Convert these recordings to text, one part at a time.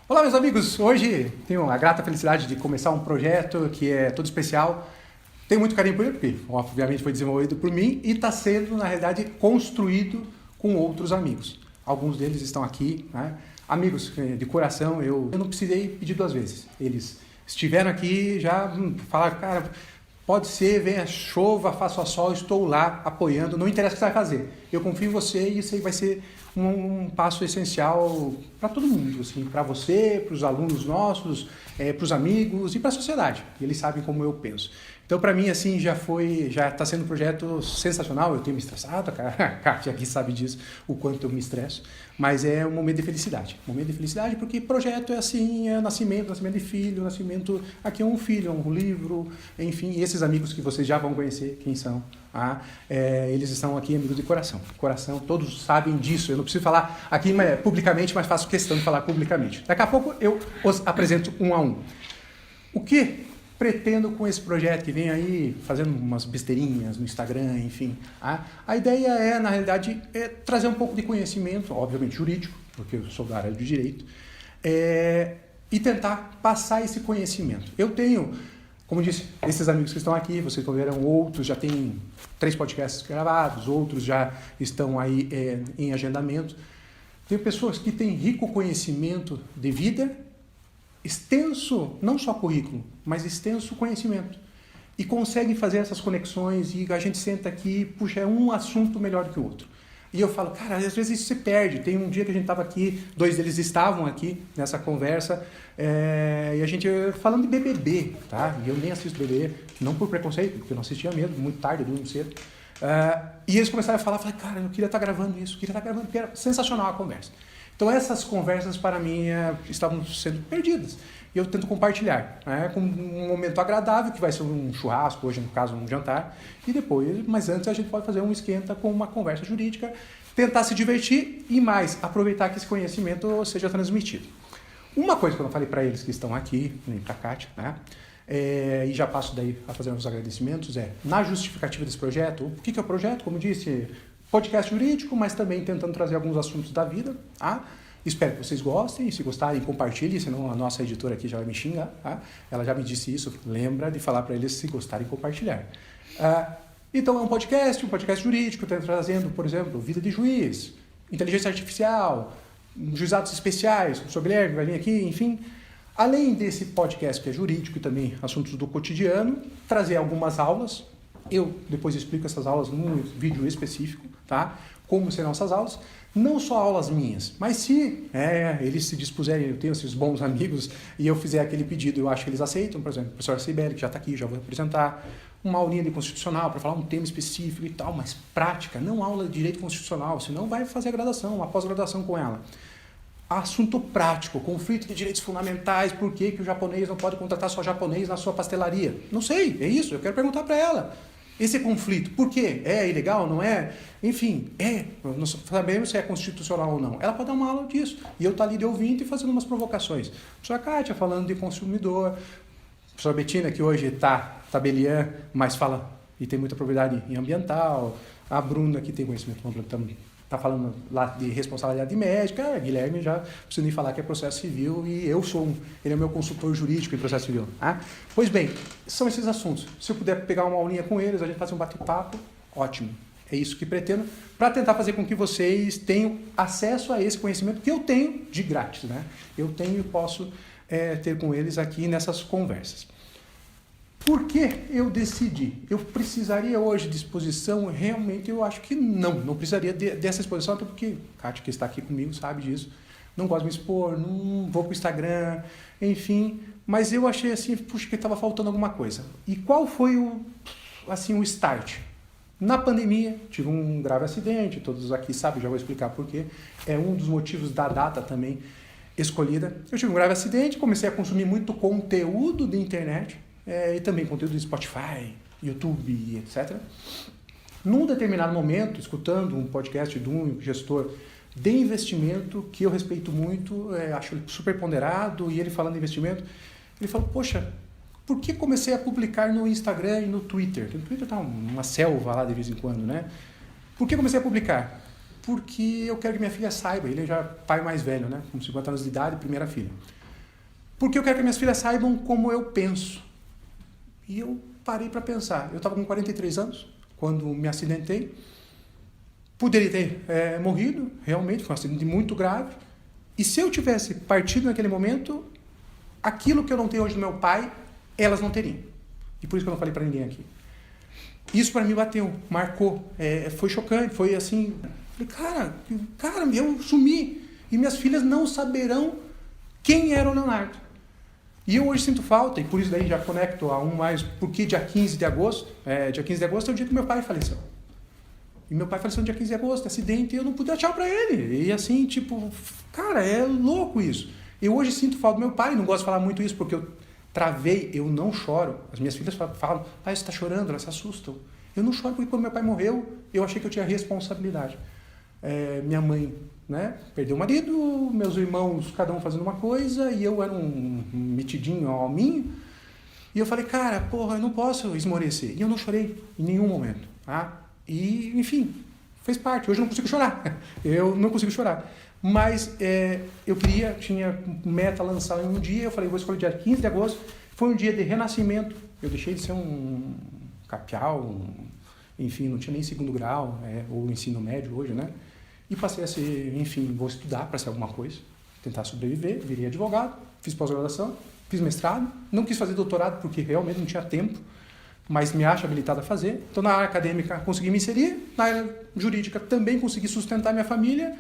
Olá, meus amigos! Hoje tenho a grata felicidade de começar um projeto que é todo especial. Tenho muito carinho por ele, porque obviamente foi desenvolvido por mim e está sendo, na realidade, construído com outros amigos. Alguns deles estão aqui, né? Amigos de coração, eu não precisei pedir duas vezes. Eles estiveram aqui, já falaram, cara, pode ser, venha, chova, faça sol, estou lá apoiando, não interessa o que você vai fazer. Eu confio em você e isso aí vai ser um passo essencial para todo mundo, assim, para você, para os alunos nossos, para os amigos e para a sociedade. E eles sabem como eu penso. Então, para mim, assim, já está sendo um projeto sensacional. Eu tenho me estressado, a Kátia aqui sabe disso, o quanto eu me estresso, mas é um momento de felicidade. Um momento de felicidade porque projeto é assim, é nascimento de filho, nascimento, aqui é um filho, é um livro, enfim, e esses amigos que vocês já vão conhecer, quem são, eles estão aqui, amigos de coração. Coração, todos sabem disso. Eu não preciso falar aqui publicamente, mas faço questão de falar publicamente. Daqui a pouco eu os apresento um a um. O que pretendo com esse projeto que vem aí fazendo umas besteirinhas no Instagram, enfim. A ideia é, na realidade, trazer um pouco de conhecimento, obviamente jurídico, porque eu sou da área de direito, e tentar passar esse conhecimento. Eu tenho, como disse, esses amigos que estão aqui, vocês verão outros, já tem 3 podcasts gravados, outros já estão aí em agendamento. Tenho pessoas que têm rico conhecimento de vida, extenso, não só currículo, mas extenso conhecimento. E conseguem fazer essas conexões e a gente senta aqui, puxa, é um assunto melhor do que o outro. E eu falo, cara, às vezes isso se perde. Tem um dia que a gente estava aqui, 2 deles estavam aqui nessa conversa, e a gente falando de BBB, tá? E eu nem assisto BBB, não por preconceito, porque eu não assistia mesmo, muito tarde, eu durmo cedo. E eles começaram a falar, falei, cara, eu queria estar gravando isso, porque era sensacional a conversa. Então essas conversas para mim estavam sendo perdidas. E eu tento compartilhar, com um momento agradável, que vai ser um churrasco, hoje no caso um jantar, e depois, mas antes a gente pode fazer um esquenta com uma conversa jurídica, tentar se divertir e mais, aproveitar que esse conhecimento seja transmitido. Uma coisa que eu não falei para eles que estão aqui, nem para a Kátia, e já passo daí a fazer os agradecimentos, na justificativa desse projeto, o que é o projeto? Como disse, podcast jurídico, mas também tentando trazer alguns assuntos da vida. Espero que vocês gostem, se gostarem, compartilhem, senão a nossa editora aqui já vai me xingar. Ela já me disse isso, lembra de falar para eles se gostarem, compartilhar. Então é um podcast jurídico, trazendo, por exemplo, vida de juiz, inteligência artificial, juizados especiais, o Sr. Guilherme vai vir aqui, enfim. Além desse podcast que é jurídico e também assuntos do cotidiano, trazer algumas aulas. Eu depois explico essas aulas num vídeo específico, tá? Como serão essas aulas. Não só aulas minhas, mas se eles se dispuserem, eu tenho esses bons amigos, e eu fizer aquele pedido, eu acho que eles aceitam, por exemplo, o professor Sibeli, que já está aqui, já vou apresentar, uma aulinha de constitucional para falar um tema específico e tal, mas prática, não aula de direito constitucional, senão vai fazer a graduação, uma pós-graduação com ela. Assunto prático, conflito de direitos fundamentais, por que o japonês não pode contratar só japonês na sua pastelaria? Não sei, é isso, eu quero perguntar para ela. Esse conflito, por quê? É ilegal, não é? Enfim, não sabemos se é constitucional ou não. Ela pode dar uma aula disso. E eu estou ali de ouvinte e fazendo umas provocações. A professora Kátia falando de consumidor. A professora Betina, que hoje está tabeliã, mas fala e tem muita propriedade em ambiental. A Bruna, que tem conhecimento também. Está falando lá de responsabilidade médica, Guilherme já precisa nem falar que é processo civil e eu ele é meu consultor jurídico em processo civil. Pois bem, são esses assuntos. Se eu puder pegar uma aulinha com eles, a gente fazer um bate-papo, ótimo. É isso que pretendo, para tentar fazer com que vocês tenham acesso a esse conhecimento que eu tenho de grátis. Eu tenho e posso ter com eles aqui nessas conversas. Por que eu decidi? Eu precisaria hoje de exposição? Realmente eu acho que não precisaria dessa exposição, até porque a Kátia, que está aqui comigo, sabe disso. Não gosto de me expor, não vou para o Instagram, enfim. Mas eu achei assim, puxa, que estava faltando alguma coisa. E qual foi o start? Na pandemia, tive um grave acidente, todos aqui sabem, já vou explicar por quê. É um dos motivos da data também escolhida. Eu tive um grave acidente, comecei a consumir muito conteúdo de internet, e também conteúdo do Spotify, YouTube, etc. Num determinado momento, escutando um podcast de um gestor de investimento, que eu respeito muito, acho ele super ponderado, e ele falando de investimento, ele falou, poxa, por que comecei a publicar no Instagram e no Twitter? O Twitter tá uma selva lá de vez em quando, Por que comecei a publicar? Porque eu quero que minha filha saiba, ele é já pai mais velho, com 50 anos de idade, primeira filha. Porque eu quero que minhas filhas saibam como eu penso. E eu parei para pensar. Eu estava com 43 anos, quando me acidentei. Poderia ter morrido, realmente, foi um acidente muito grave. E se eu tivesse partido naquele momento, aquilo que eu não tenho hoje do meu pai, elas não teriam. E por isso que eu não falei para ninguém aqui. Isso para mim bateu, marcou, foi chocante, foi assim... Falei, cara, eu sumi. E minhas filhas não saberão quem era o Leonardo. E eu hoje sinto falta, e por isso daí já conecto a mais, porque dia 15 de agosto, dia 15 de agosto é o dia que meu pai faleceu. E meu pai faleceu no dia 15 de agosto, acidente, e eu não pude dar tchau pra ele. E assim, tipo, cara, é louco isso. Eu hoje sinto falta do meu pai, não gosto de falar muito isso, porque eu travei, eu não choro. As minhas filhas falam, pai, você tá chorando, elas se assustam. Eu não choro porque quando meu pai morreu, eu achei que eu tinha responsabilidade. Minha mãe, né, perdeu o marido, meus irmãos, cada um fazendo uma coisa, e eu era um metidinho, alminho. E eu falei, cara, porra, eu não posso esmorecer. E eu não chorei em nenhum momento, tá? E, enfim, fez parte. Hoje eu não consigo chorar. Eu não consigo chorar. Mas eu tinha meta lançar em um dia, eu falei, vou escolher dia 15 de agosto. Foi um dia de renascimento. Eu deixei de ser um capial, enfim, não tinha nem segundo grau, ou ensino médio hoje, né? E passei a ser, enfim, vou estudar para ser alguma coisa, tentar sobreviver, virei advogado, fiz pós-graduação, fiz mestrado, não quis fazer doutorado porque realmente não tinha tempo, mas me acho habilitado a fazer. Então, na área acadêmica, consegui me inserir, na área jurídica também consegui sustentar minha família,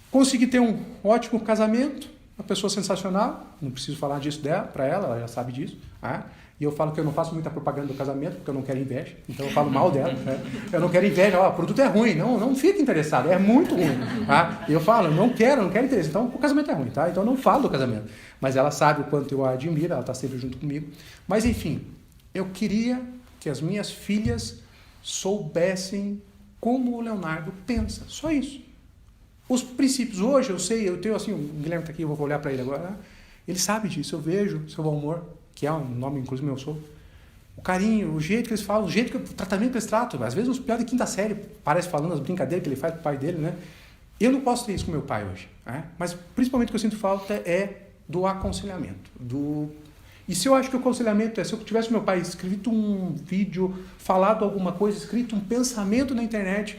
consegui ter um ótimo casamento, uma pessoa sensacional, não preciso falar disso para ela já sabe disso, tá? E eu falo que eu não faço muita propaganda do casamento, porque eu não quero inveja, então eu falo mal dela, né? Eu não quero inveja, o produto é ruim, não fica interessado, é muito ruim, tá? E eu falo, não quero interesse, então o casamento é ruim, tá? Então eu não falo do casamento, mas ela sabe o quanto eu a admiro, ela está sempre junto comigo, mas enfim, eu queria que as minhas filhas soubessem como o Leonardo pensa, só isso. Os princípios, hoje eu sei, eu tenho assim, o Guilherme está aqui, eu vou olhar para ele agora, ele sabe disso, eu vejo seu bom humor, que é um nome, inclusive, meu sou. O carinho, o jeito que eles falam, o tratamento que eles tratam. Às vezes, os piores de quinta série, parece falando as brincadeiras que ele faz com o pai dele, né? Eu não posso ter isso com meu pai hoje, né? Mas, principalmente, o que eu sinto falta é do aconselhamento. E se eu acho que o aconselhamento se eu tivesse meu pai escrito um vídeo, falado alguma coisa, escrito um pensamento na internet,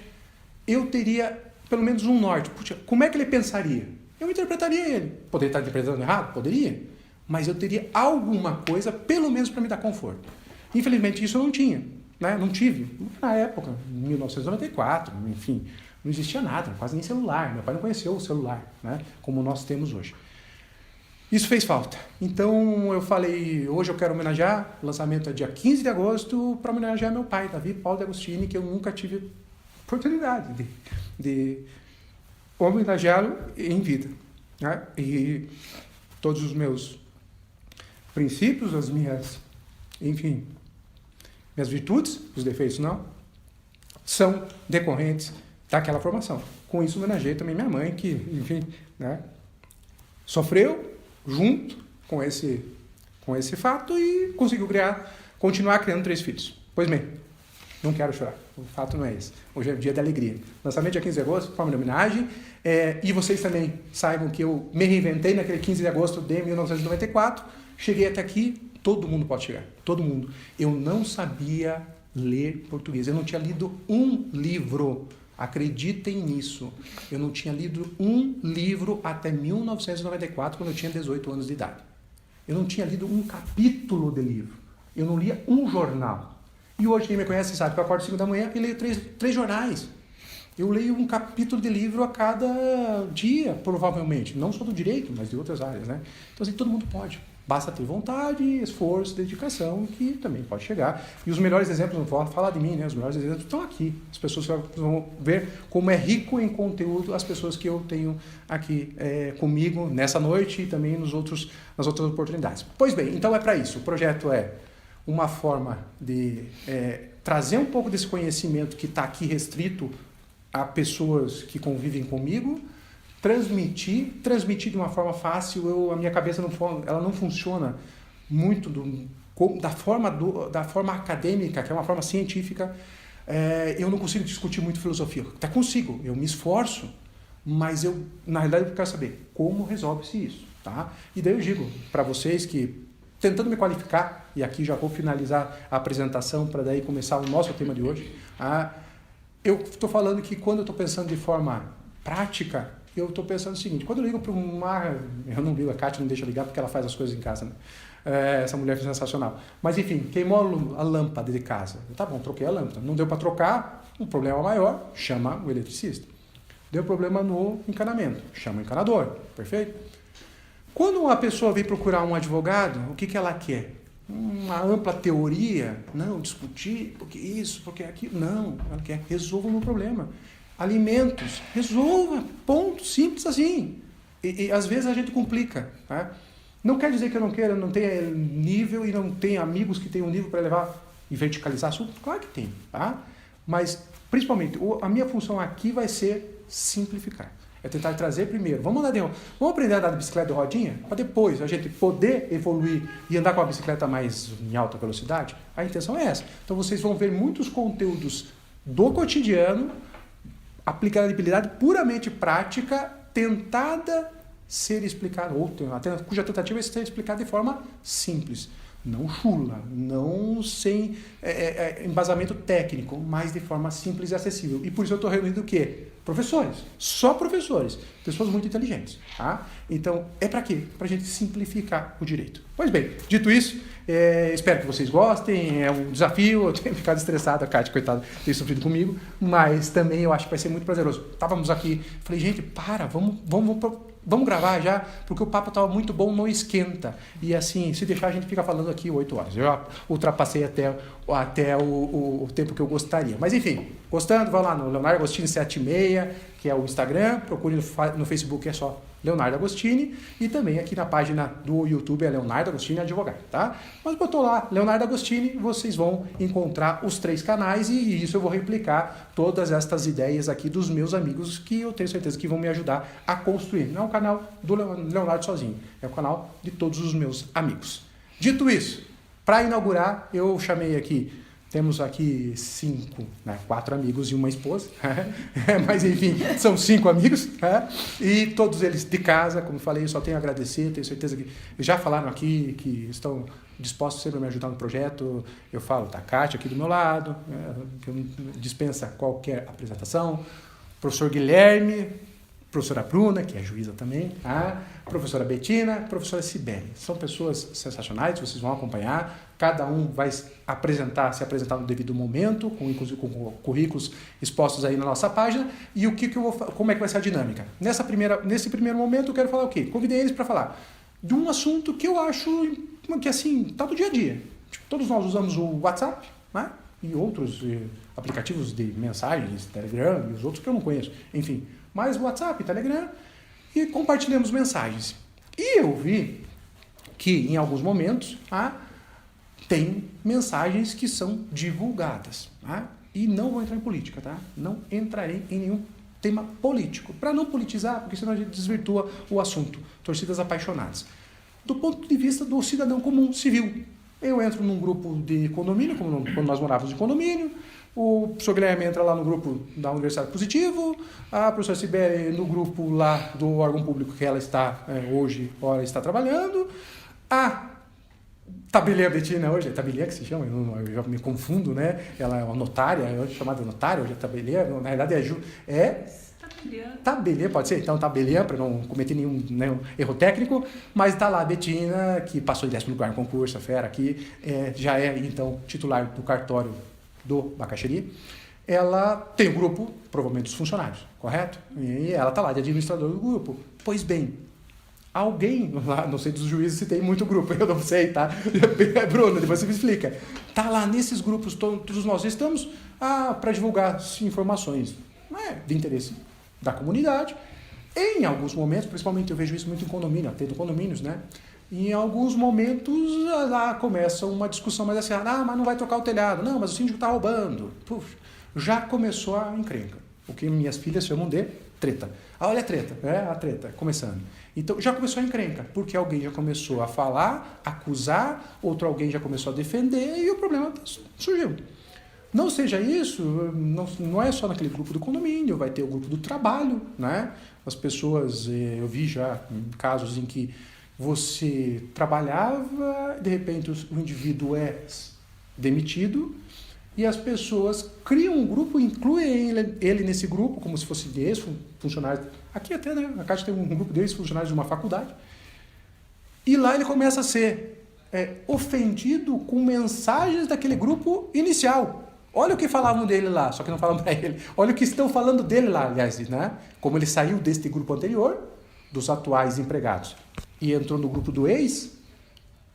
eu teria, pelo menos, um norte. Puxa, como é que ele pensaria? Eu interpretaria ele. Poderia estar interpretando errado? Poderia. Mas eu teria alguma coisa, pelo menos, para me dar conforto. Infelizmente, isso eu não tinha, né? Não tive. Na época, em 1994, enfim, não existia nada, quase nem celular. Meu pai não conheceu o celular, né? Como nós temos hoje. Isso fez falta. Então, eu falei, hoje eu quero homenagear, o lançamento é dia 15 de agosto, para homenagear meu pai, Davi Paulo de Agostini, que eu nunca tive oportunidade de homenageá-lo em vida, né? E todos os meus princípios, as minhas, enfim, minhas virtudes, os defeitos não, são decorrentes daquela formação. Com isso, homenageei também minha mãe, que, enfim, né, sofreu junto com esse fato e conseguiu continuar criando 3 filhos. Pois bem, não quero chorar, o fato não é esse. Hoje é dia da alegria. Lançamento dia 15 de agosto, forma de homenagem, e vocês também saibam que eu me reinventei naquele 15 de agosto de 1994, cheguei até aqui, todo mundo pode chegar, todo mundo. Eu não sabia ler português, eu não tinha lido um livro, acreditem nisso. Eu não tinha lido um livro até 1994, quando eu tinha 18 anos de idade. Eu não tinha lido um capítulo de livro, eu não lia um jornal. E hoje quem me conhece sabe que eu acordo às 5 da manhã e leio 3 jornais. Eu leio um capítulo de livro a cada dia, provavelmente. Não só do direito, mas de outras áreas, né? Então, assim, todo mundo pode. Basta ter vontade, esforço, dedicação, que também pode chegar. E os melhores exemplos, não vou falar de mim, né? Os melhores exemplos estão aqui. As pessoas vão ver como é rico em conteúdo as pessoas que eu tenho aqui comigo nessa noite e também nas outras oportunidades. Pois bem, então é para isso. O projeto é uma forma de trazer um pouco desse conhecimento que está aqui restrito a pessoas que convivem comigo, transmitir de uma forma fácil. A minha cabeça ela não funciona muito da forma acadêmica, que é uma forma científica. Eu não consigo discutir muito filosofia. Até consigo, eu me esforço, mas na realidade eu quero saber como resolve-se isso. tá? E daí eu digo para vocês que, tentando me qualificar, e aqui já vou finalizar a apresentação para daí começar o nosso tema de hoje, eu estou falando que quando eu estou pensando de forma prática, eu estou pensando o seguinte: quando eu ligo para eu não ligo, a Kátia não deixa ligar porque ela faz as coisas em casa, né? Essa mulher é sensacional. Mas enfim, queimou a lâmpada de casa. Tá bom, troquei a lâmpada. Não deu para trocar, um problema maior, chama o eletricista. Deu problema no encanamento, chama o encanador. Perfeito? Quando uma pessoa vem procurar um advogado, o que ela quer? Uma ampla teoria? Não, discutir, porque isso, porque aquilo. Não, ela quer resolva o meu problema. Alimentos, resolva, ponto, simples assim. E às vezes a gente complica, tá? Não quer dizer que eu não queira, não tenha nível e não tenha amigos que tenham nível para levar e verticalizar assunto. Claro que tem, tá? Mas, principalmente, a minha função aqui vai ser simplificar. É tentar trazer primeiro. Vamos aprender a andar de bicicleta de rodinha, para depois a gente poder evoluir e andar com a bicicleta mais em alta velocidade. A intenção é essa. Então vocês vão ver muitos conteúdos do cotidiano, aplicabilidade puramente prática, tentada ser explicada, cuja tentativa é ser explicada de forma simples. Não chula, não sem embasamento técnico, mas de forma simples e acessível. E por isso eu estou reunindo o quê? Professores, só professores, pessoas muito inteligentes. Tá? Então, é para quê? Para a gente simplificar o direito. Pois bem, dito isso, espero que vocês gostem, é um desafio, eu tenho ficado estressado, a Kátia, coitada, tem sofrido comigo, mas também eu acho que vai ser muito prazeroso. Estávamos aqui, falei, gente, vamos gravar já, porque o papo estava muito bom, não esquenta. E assim, se deixar, a gente fica falando aqui 8 horas. Eu já ultrapassei até o tempo que eu gostaria. Mas enfim, gostando, vá lá no Leonardo Agostini 76, que é o Instagram, procure no Facebook, é só Leonardo Agostini, e também aqui na página do YouTube é Leonardo Agostini Advogado, tá? Mas botou lá Leonardo Agostini, vocês vão encontrar os 3 canais e isso eu vou replicar todas estas ideias aqui dos meus amigos que eu tenho certeza que vão me ajudar a construir. Não é o canal do Leonardo sozinho, é o canal de todos os meus amigos. Dito isso, para inaugurar, eu chamei aqui, temos aqui 4 amigos e uma esposa, mas enfim, são 5 amigos, e todos eles de casa, como falei, eu só tenho a agradecer, tenho certeza que já falaram aqui, que estão dispostos sempre a me ajudar no projeto. Eu falo da Kátia aqui do meu lado, que dispensa qualquer apresentação, professor Guilherme, professora Bruna, que é juíza também, professora Betina, professora Cibele. São pessoas sensacionais, vocês vão acompanhar. Cada um vai se apresentar no devido momento, inclusive com currículos expostos aí na nossa página. E como é que vai ser a dinâmica? Nesse primeiro momento, eu quero falar o quê? Convidei eles para falar de um assunto que eu acho que assim, está do dia a dia. Tipo, todos nós usamos o WhatsApp, né? E outros aplicativos de mensagens, Telegram e os outros que eu não conheço. Enfim, mas WhatsApp, Telegram, e compartilhamos mensagens. E eu vi que em alguns momentos tem mensagens que são divulgadas. E não vou entrar em política, tá? Não entrarei em nenhum tema político. Para não politizar, porque senão a gente desvirtua o assunto. Torcidas apaixonadas. Do ponto de vista do cidadão comum, civil. Eu entro num grupo de condomínio, quando nós morávamos em condomínio. O professor Guilherme entra lá no grupo da Universidade Positivo, a professora Sibeli no grupo lá do órgão público que ela está hoje está trabalhando, a Tabelier Betina hoje, é Tabelier que se chama, eu já me confundo, né? Ela é uma notária, é chamada notária, hoje é Tabelier, na realidade Tabelier, pode ser, então Tabelier, para não cometer nenhum erro técnico, mas está lá a Betina, que passou em 10º lugar no concurso, a fera aqui, já é então titular do cartório do Bacaxeri. Ela tem um grupo, provavelmente dos funcionários, correto? E ela está lá de administrador do grupo. Pois bem, alguém lá, não sei dos juízes se tem muito grupo, eu não sei, tá? Bruno, depois você me explica. Está lá nesses grupos, todos nós estamos para divulgar informações de interesse da comunidade. Em alguns momentos, principalmente eu vejo isso muito em condomínio, tendo condomínios, né? E em alguns momentos lá começa uma discussão mais acirrada. Mas não vai trocar o telhado. Não, mas o síndico está roubando. Puxa, já começou a encrenca. O que minhas filhas chamam de treta. Olha a treta, a treta, começando. Então já começou a encrenca, porque alguém já começou a falar, acusar, alguém já começou a defender e o problema surgiu. Não seja isso, não é só naquele grupo do condomínio, vai ter o grupo do trabalho, né? As pessoas, eu vi já casos em que Você trabalhava, de repente o indivíduo é demitido e as pessoas criam um grupo, incluem ele nesse grupo, como se fosse de ex-funcionários. Aqui até, né? A Caixa tem um grupo de ex-funcionários de uma faculdade. E lá ele começa a ser ofendido com mensagens daquele grupo inicial. Olha o que falavam dele lá, só que não falam para ele. Olha o que estão falando dele lá, aliás, né? Como ele saiu deste grupo anterior, dos atuais empregados, e entrou no grupo do ex,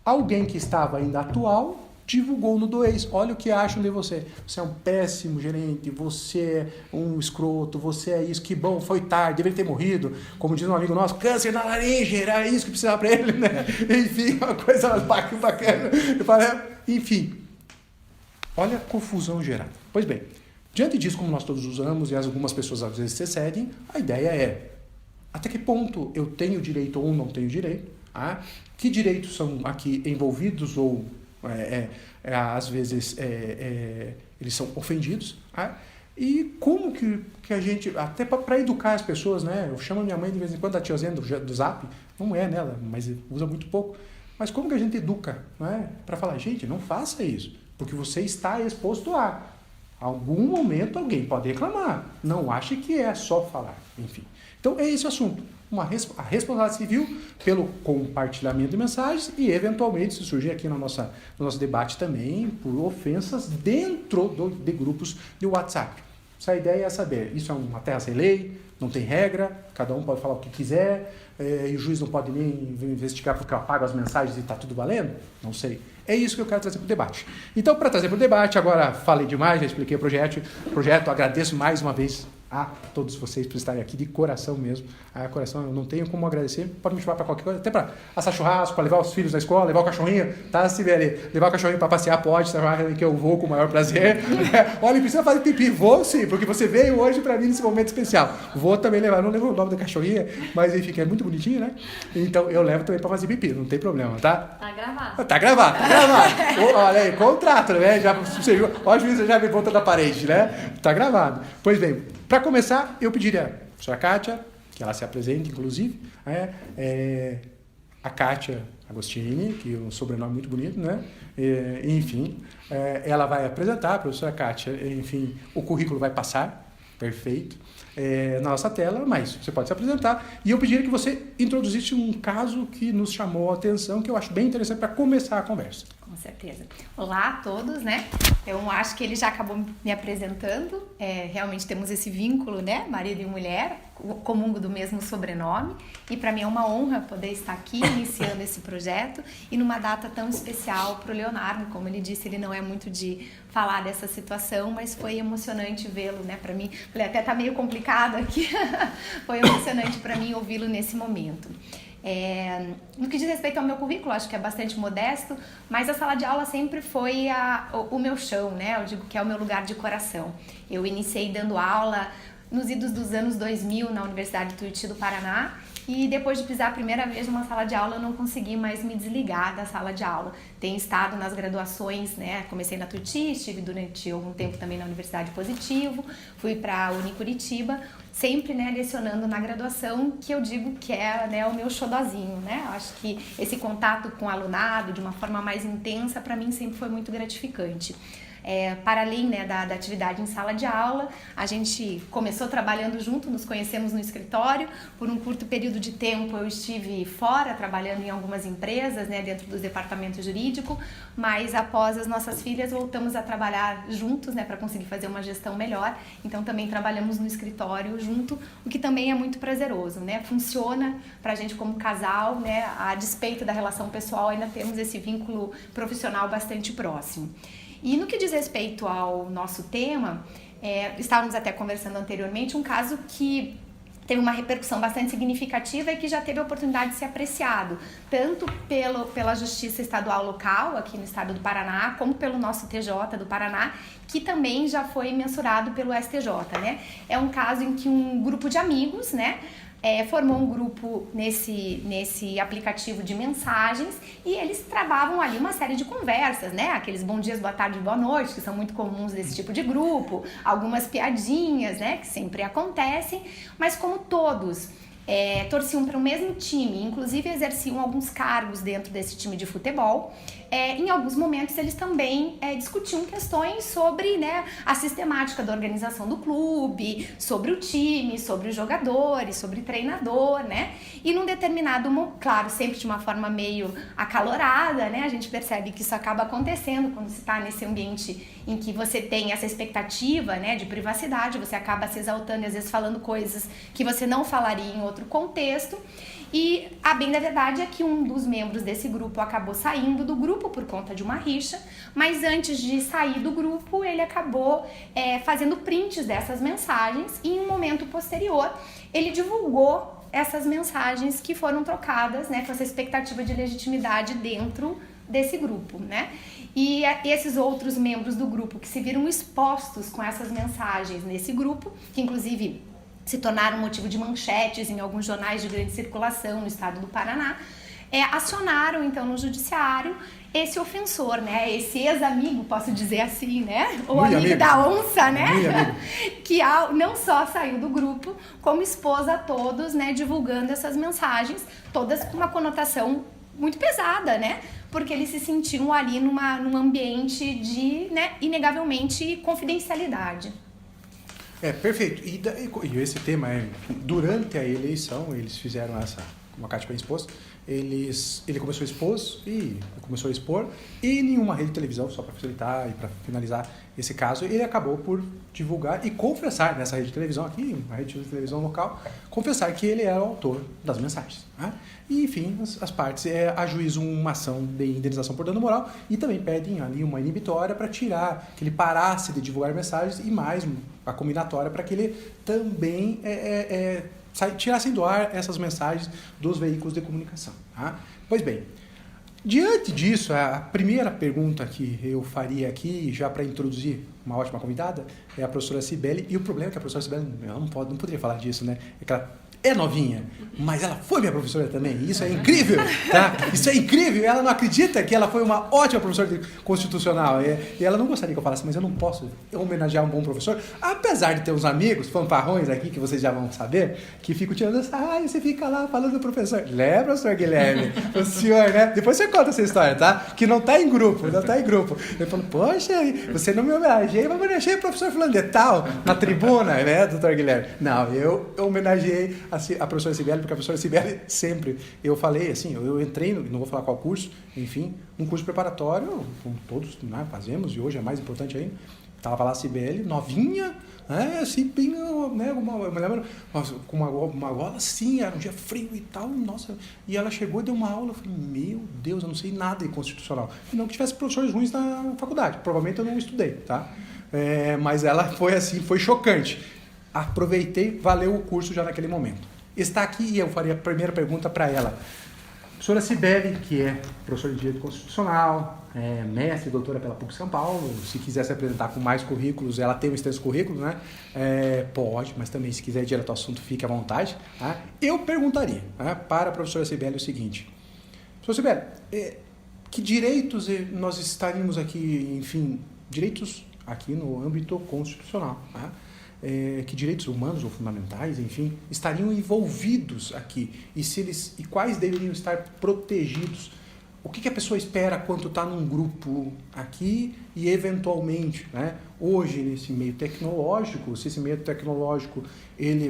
alguém que estava ainda atual divulgou no do ex. Olha o que acham de você. Você é um péssimo gerente, você é um escroto, você é isso, que bom, foi tarde, deveria ter morrido. Como diz um amigo nosso, câncer na laringe, era isso que precisava para ele, né? Enfim, uma coisa bacana. Eu falei, enfim, olha a confusão gerada. Pois bem, diante disso, como nós todos usamos, e algumas pessoas às vezes se excedem, a ideia é até que ponto eu tenho direito ou não tenho direito, que direitos são aqui envolvidos ou às vezes eles são ofendidos, e como que a gente, até para educar as pessoas, né? Eu chamo a minha mãe de vez em quando, a tiazinha do Zap, não é nela, mas usa muito pouco, mas como que a gente educa, né? Para falar, gente, não faça isso, porque você está exposto a algum momento alguém pode reclamar, não ache que é só falar, enfim. Então é esse o assunto. A responsabilidade civil pelo compartilhamento de mensagens e, eventualmente, se surgir aqui no nosso debate também, por ofensas dentro de grupos de WhatsApp. Essa ideia é saber, isso é uma terra sem lei, não tem regra, cada um pode falar o que quiser, e o juiz não pode nem investigar porque eu apago as mensagens e está tudo valendo? Não sei. É isso que eu quero trazer para o debate. Então, para trazer para o debate, agora falei demais, já expliquei o projeto, agradeço mais uma vez a todos vocês por estarem aqui de coração mesmo. Coração, eu não tenho como agradecer. Pode me chamar para qualquer coisa, até para assar churrasco, para levar os filhos na escola, levar o cachorrinho, tá, Sibeli? Levar o cachorrinho para passear, pode, que eu vou com o maior prazer. Olha, precisa fazer pipi, vou sim, porque você veio hoje para mim nesse momento especial. Vou também levar, não lembro o nome da cachorrinha, mas enfim, é muito bonitinho, né? Então eu levo também para fazer pipi, não tem problema, tá? Tá gravado. Tá gravado. Olha aí, contrato, né? Já, olha, você já me volta da parede, né? Tá gravado. Pois bem, para começar, eu pediria a senhora Kátia, que ela se apresente, inclusive, a Kátia Agostini, que é um sobrenome muito bonito, né? Enfim, ela vai apresentar, a professora Kátia, enfim, o currículo vai passar, perfeito, na nossa tela, mas você pode se apresentar. E eu pediria que você introduzisse um caso que nos chamou a atenção, que eu acho bem interessante para começar a conversa. Com certeza. Olá a todos, né? Eu acho que ele já acabou me apresentando. Realmente temos esse vínculo, né? Marido e mulher, comungo do mesmo sobrenome. E para mim é uma honra poder estar aqui iniciando esse projeto e numa data tão especial para o Leonardo. Como ele disse, ele não é muito de falar dessa situação, mas foi emocionante vê-lo, né? Para mim, até tá meio complicado aqui. Foi emocionante para mim ouvi-lo nesse momento. No que diz respeito ao meu currículo, acho que é bastante modesto, mas a sala de aula sempre foi o meu chão, né? Eu digo que é o meu lugar de coração. Eu iniciei dando aula nos idos dos anos 2000 na Universidade Tuiuti do Paraná e depois de pisar a primeira vez numa sala de aula eu não consegui mais me desligar da sala de aula. Tenho estado nas graduações, né? Comecei na Tuiuti, estive durante algum tempo também na Universidade Positivo, fui para a Unicuritiba, sempre, né, lecionando na graduação, que eu digo que é, né, o meu xodozinho, né? Eu acho que esse contato com o alunado de uma forma mais intensa, para mim sempre foi muito gratificante. Para além, né, da atividade em sala de aula, a gente começou trabalhando junto, nos conhecemos no escritório. Por um curto período de tempo eu estive fora trabalhando em algumas empresas, né, dentro do departamento jurídico, mas após as nossas filhas voltamos a trabalhar juntos, né, para conseguir fazer uma gestão melhor. Então também trabalhamos no escritório junto, o que também é muito prazeroso, né? Funciona para a gente como casal, né? A despeito da relação pessoal, ainda temos esse vínculo profissional bastante próximo. E no que diz respeito ao nosso tema, estávamos até conversando anteriormente, um caso que teve uma repercussão bastante significativa e que já teve a oportunidade de ser apreciado, tanto pela Justiça Estadual Local, aqui no estado do Paraná, como pelo nosso TJ do Paraná, que também já foi mensurado pelo STJ, né? É um caso em que um grupo de amigos, né, formou um grupo nesse aplicativo de mensagens e eles travavam ali uma série de conversas, né? Aqueles bom dias, boa tarde, boa noite, que são muito comuns desse tipo de grupo, algumas piadinhas, né? Que sempre acontecem, mas como todos torciam para o mesmo time, inclusive exerciam alguns cargos dentro desse time de futebol. Em alguns momentos eles também discutiam questões sobre, né, a sistemática da organização do clube, sobre o time, sobre os jogadores, sobre o treinador, né? E num determinado, claro, sempre de uma forma meio acalorada, né? A gente percebe que isso acaba acontecendo quando se está nesse ambiente em que você tem essa expectativa, né, de privacidade, você acaba se exaltando e às vezes falando coisas que você não falaria em outro contexto. E a bem da verdade é que um dos membros desse grupo acabou saindo do grupo por conta de uma rixa, mas antes de sair do grupo ele acabou fazendo prints dessas mensagens e em um momento posterior ele divulgou essas mensagens que foram trocadas, né, com essa expectativa de legitimidade dentro desse grupo, né? E esses outros membros do grupo que se viram expostos com essas mensagens nesse grupo, que inclusive se tornaram motivo de manchetes em alguns jornais de grande circulação no estado do Paraná, acionaram então no judiciário esse ofensor, né? Esse ex-amigo, posso dizer assim, né? O amigo da onça, né? Que não só saiu do grupo, como expôs a todos, né? Divulgando essas mensagens, todas com uma conotação muito pesada, né? Porque eles se sentiam ali num ambiente de, né, inegavelmente, confidencialidade. Perfeito. E esse tema durante a eleição, eles fizeram essa, como a Kátia bem expôs, ele começou a expor e nenhuma rede de televisão, só para facilitar e para finalizar esse caso, ele acabou por divulgar e confessar nessa rede de televisão aqui, uma rede de televisão local, confessar que ele era o autor das mensagens, né? E enfim, as partes ajuizam uma ação de indenização por dano moral e também pedem ali uma inibitória para tirar, que ele parasse de divulgar mensagens e mais a combinatória para que ele também tirassem do ar essas mensagens dos veículos de comunicação. Tá? Pois bem, diante disso, a primeira pergunta que eu faria aqui, já para introduzir uma ótima convidada, é a professora Cibele. E o problema é que a professora Cibele, não poderia falar disso, né? É que ela é novinha, mas ela foi minha professora também. E isso é incrível, tá? Isso é incrível. Ela não acredita que ela foi uma ótima professora de constitucional. E ela não gostaria que eu falasse, mas eu não posso homenagear um bom professor. Apesar de ter uns amigos fanfarrões aqui, que vocês já vão saber, que ficam tirando essa... você fica lá falando do professor. Lembra, professor Guilherme? O senhor, né? Depois você conta essa história, tá? Que não tá em grupo, Ele falou, poxa, você não me homenageia, mas homenageei o professor fulano de tal, na tribuna, né, doutor Guilherme? Não, eu homenageei a professora Cibele, porque a professora Cibele sempre, eu falei assim, eu entrei, não vou falar qual curso, enfim, um curso preparatório, como todos, né, fazemos, e hoje é mais importante ainda, estava lá a Cibele, novinha, assim, bem, né, eu me lembro, com uma gola assim, era um dia frio e tal, nossa, e ela chegou e deu uma aula, eu falei, meu Deus, eu não sei nada de constitucional, e não que tivesse professores ruins na faculdade, provavelmente eu não estudei, tá? Mas ela foi assim, foi chocante. Aproveitei, valeu o curso já naquele momento. Está aqui e eu faria a primeira pergunta para ela. Professora Cibele, que é professora de Direito Constitucional, mestre e doutora pela PUC São Paulo, se quiser se apresentar com mais currículos, ela tem um extenso currículo, né? Pode, mas também se quiser ir direto ao assunto, fique à vontade. Tá? Eu perguntaria, tá, para a professora Cibele o seguinte. Professora Cibele, que direitos nós estaríamos aqui, enfim, direitos aqui no âmbito constitucional, tá? Que direitos humanos ou fundamentais, enfim, estariam envolvidos aqui e quais deveriam estar protegidos. O que a pessoa espera quando está num grupo aqui e eventualmente, né, hoje nesse meio tecnológico, se esse meio tecnológico,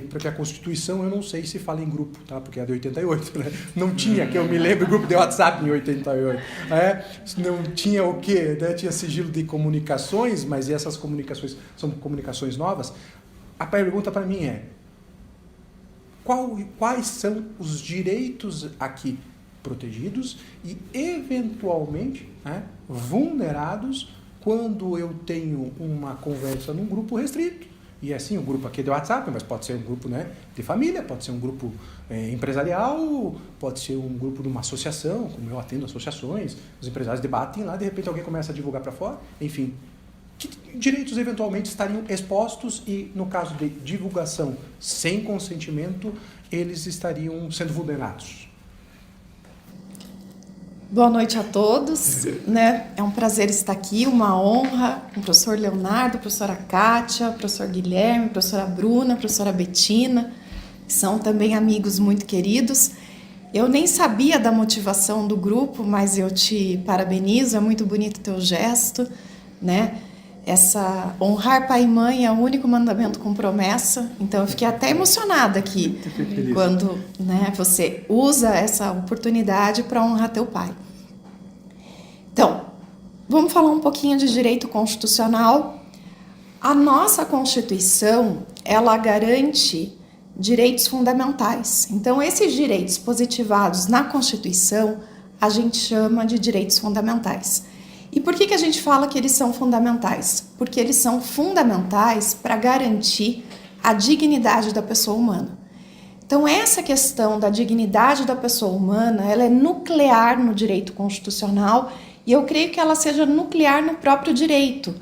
porque a Constituição eu não sei se fala em grupo, tá? Porque é de 88, né? Não tinha, que eu me lembro, grupo de WhatsApp em 88. Não tinha o quê? Né? Tinha sigilo de comunicações, mas essas comunicações são comunicações novas. A pergunta para mim é, quais são os direitos aqui protegidos e, eventualmente, né, vulnerados quando eu tenho uma conversa num grupo restrito? E assim, o grupo aqui é de WhatsApp, mas pode ser um grupo, né, de família, pode ser um grupo empresarial, pode ser um grupo de uma associação, como eu atendo associações, os empresários debatem lá, de repente alguém começa a divulgar para fora, enfim. Que direitos eventualmente estariam expostos e, no caso de divulgação sem consentimento, eles estariam sendo vulnerados? Boa noite a todos, né? É um prazer estar aqui, uma honra com o professor Leonardo, a professora Kátia, o professor Guilherme, a professora Bruna, a professora Betina. são também amigos muito queridos. Eu nem sabia da motivação do grupo, mas eu te parabenizo, é muito bonito o teu gesto, né? Honrar pai e mãe é o único mandamento com promessa, então eu fiquei até emocionada aqui quando, né, você usa essa oportunidade para honrar teu pai. Então, vamos falar um pouquinho de direito constitucional. A nossa Constituição, ela garante direitos fundamentais. Então, esses direitos positivados na Constituição, a gente chama de direitos fundamentais. E por que a gente fala que eles são fundamentais? Porque eles são fundamentais para garantir a dignidade da pessoa humana. Então, essa questão da dignidade da pessoa humana, ela é nuclear no direito constitucional e eu creio que ela seja nuclear no próprio direito,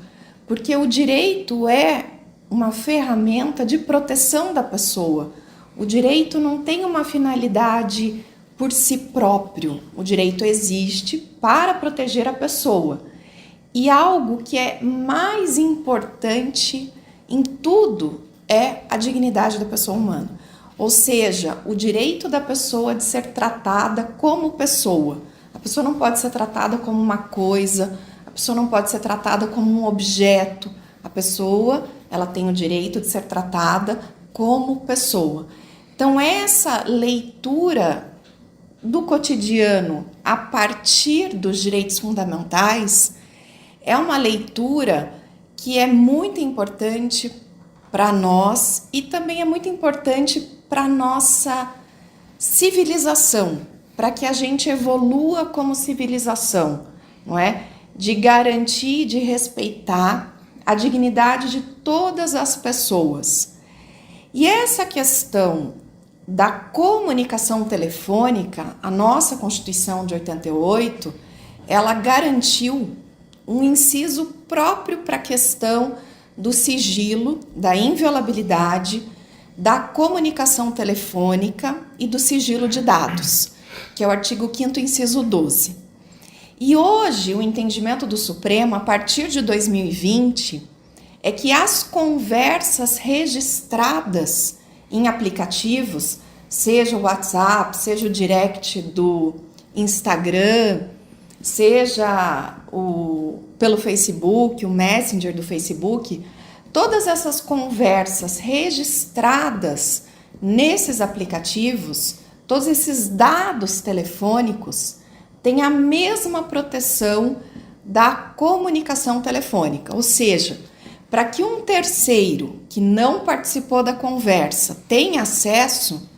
porque o direito é uma ferramenta de proteção da pessoa. O direito não tem uma finalidade por si próprio. O direito existe para proteger a pessoa. E algo que é mais importante em tudo é a dignidade da pessoa humana. Ou seja, o direito da pessoa de ser tratada como pessoa. A pessoa não pode ser tratada como uma coisa, a pessoa não pode ser tratada como um objeto. A pessoa, ela tem o direito de ser tratada como pessoa. Então, essa leitura do cotidiano a partir dos direitos fundamentais é uma leitura que é muito importante para nós e também é muito importante para a nossa civilização, para que a gente evolua como civilização, não é? De garantir, de respeitar a dignidade de todas as pessoas. E essa questão da comunicação telefônica, a nossa Constituição de 88, ela garantiu um inciso próprio para a questão do sigilo, da inviolabilidade, da comunicação telefônica e do sigilo de dados, que é o artigo 5º, inciso 12. E hoje, o entendimento do Supremo, a partir de 2020, é que as conversas registradas em aplicativos, seja o WhatsApp, seja o direct do Instagram, seja pelo Facebook, o Messenger do Facebook, todas essas conversas registradas nesses aplicativos, todos esses dados telefônicos, têm a mesma proteção da comunicação telefônica, ou seja, para que um terceiro que não participou da conversa tenha acesso,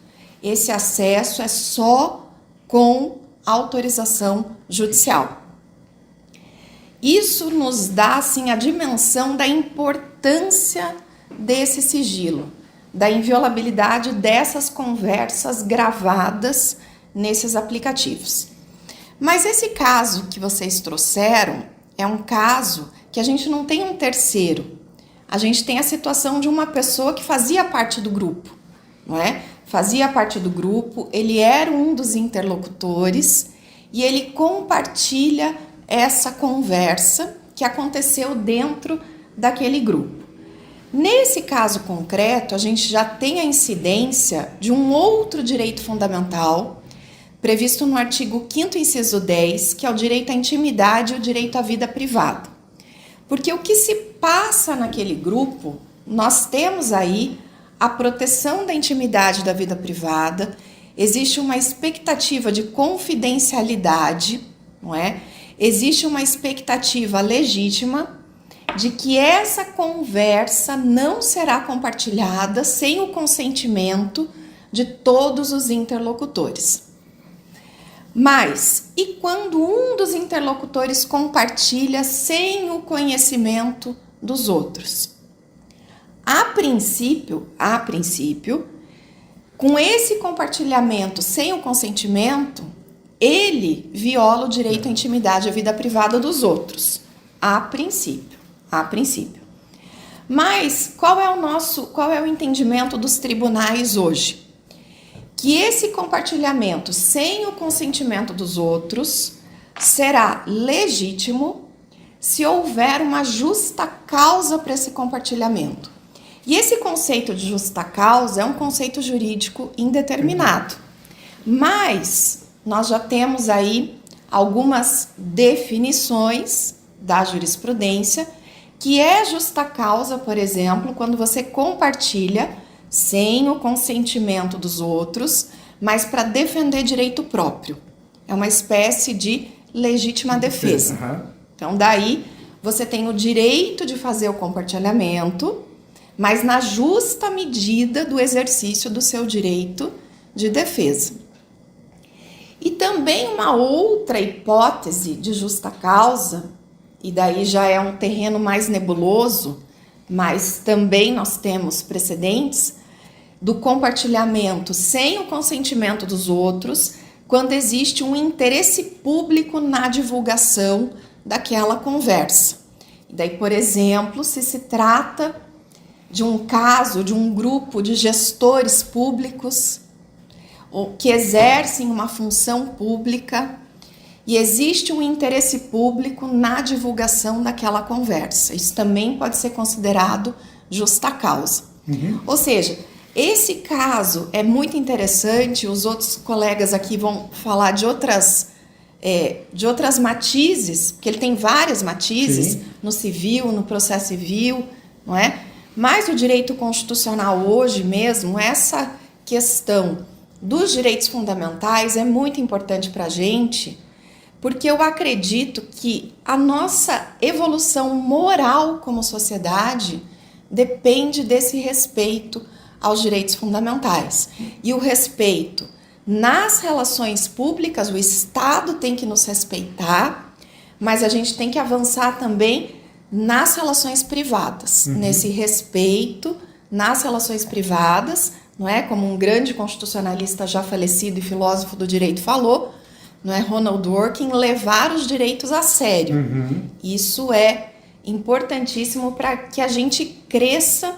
esse acesso é só com autorização judicial. Isso nos dá, assim, a dimensão da importância desse sigilo, da inviolabilidade dessas conversas gravadas nesses aplicativos. Mas esse caso que vocês trouxeram é um caso que a gente não tem um terceiro. A gente tem a situação de uma pessoa que fazia parte do grupo, não é? Fazia parte do grupo, ele era um dos interlocutores e ele compartilha essa conversa que aconteceu dentro daquele grupo. Nesse caso concreto, a gente já tem a incidência de um outro direito fundamental previsto no artigo 5º, inciso 10, que é o direito à intimidade e o direito à vida privada. Porque o que se passa naquele grupo, nós temos aí a proteção da intimidade da vida privada, existe uma expectativa de confidencialidade, não é? Existe uma expectativa legítima de que essa conversa não será compartilhada sem o consentimento de todos os interlocutores. Mas, e quando um dos interlocutores compartilha sem o conhecimento dos outros? A princípio, com esse compartilhamento sem o consentimento, ele viola o direito à intimidade e à vida privada dos outros. A princípio. Mas qual é o entendimento dos tribunais hoje? Que esse compartilhamento sem o consentimento dos outros será legítimo se houver uma justa causa para esse compartilhamento. E esse conceito de justa causa é um conceito jurídico indeterminado. Mas nós já temos aí algumas definições da jurisprudência, que é justa causa, por exemplo, quando você compartilha sem o consentimento dos outros, mas para defender direito próprio. É uma espécie de legítima defesa. Então, daí, você tem o direito de fazer o compartilhamento, mas na justa medida do exercício do seu direito de defesa. E também uma outra hipótese de justa causa, e daí já é um terreno mais nebuloso, mas também nós temos precedentes do compartilhamento sem o consentimento dos outros, quando existe um interesse público na divulgação daquela conversa. E daí, por exemplo, se trata de um caso de um grupo de gestores públicos ou que exercem uma função pública e existe um interesse público na divulgação daquela conversa. Isso também pode ser considerado justa causa. Ou seja, esse caso é muito interessante, os outros colegas aqui vão falar de outras matizes, porque ele tem várias matizes. Sim. No civil, no processo civil, não é? Mas o direito constitucional hoje mesmo, essa questão dos direitos fundamentais é muito importante para a gente, porque eu acredito que a nossa evolução moral como sociedade depende desse respeito aos direitos fundamentais. E o respeito nas relações públicas, o Estado tem que nos respeitar, mas a gente tem que avançar também nas relações privadas, nesse respeito nas relações privadas, não é? Como um grande constitucionalista já falecido e filósofo do direito falou, não é? Ronald Dworkin, levar os direitos a sério. Isso é importantíssimo para que a gente cresça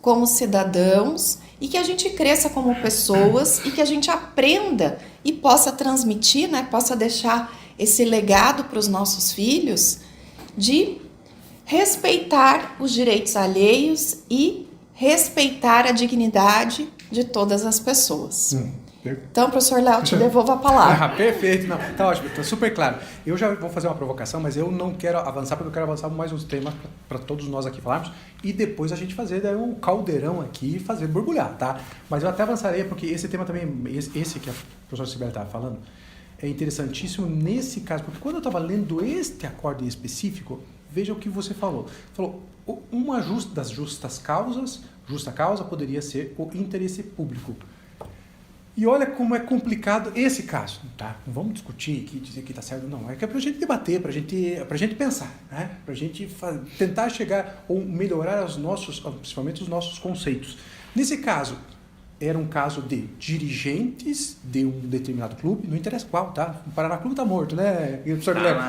como cidadãos e que a gente cresça como pessoas e que a gente aprenda e possa transmitir, né? Possa deixar esse legado para os nossos filhos de respeitar os direitos alheios e respeitar a dignidade de todas as pessoas. Então, professor Léo, te devolvo a palavra. Perfeito, não, tá ótimo, tá super claro. Eu já vou fazer uma provocação, mas eu não quero avançar, porque eu quero avançar mais uns temas para todos nós aqui falarmos, e depois a gente fazer daí um caldeirão aqui e fazer borbulhar, tá? Mas eu até avançarei, porque esse tema também, esse que a professora Sibeli estava falando, é interessantíssimo nesse caso, porque quando eu estava lendo este acórdão em específico, veja o que você falou. Falou, uma das justas causas, justa causa poderia ser o interesse público. E olha como é complicado esse caso, tá? Não vamos discutir aqui, dizer que está certo, não. É que é para a gente debater, para a gente pensar, né? Para a gente tentar chegar ou melhorar principalmente os nossos conceitos. Nesse caso, era um caso de dirigentes de um determinado clube, não interessa qual, tá? O Paraná Clube tá morto, né?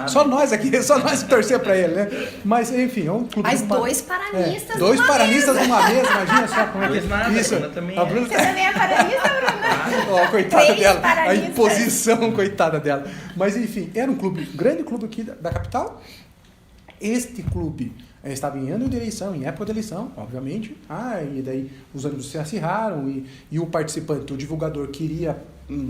Só nós aqui, só nós torcer para ele, né? Mas, enfim, é um clube... Mas dois paranistas dois paranistas numa mesa, imagina só como é que... Isso. A Bruna também Você também é paranista, Bruna? Coitada dela, a imposição, coitada dela. Mas, enfim, era um clube, grande clube aqui da capital. Este clube estava em ano de eleição, em época de eleição, obviamente. E daí os ânimos se acirraram e o participante, o divulgador, queria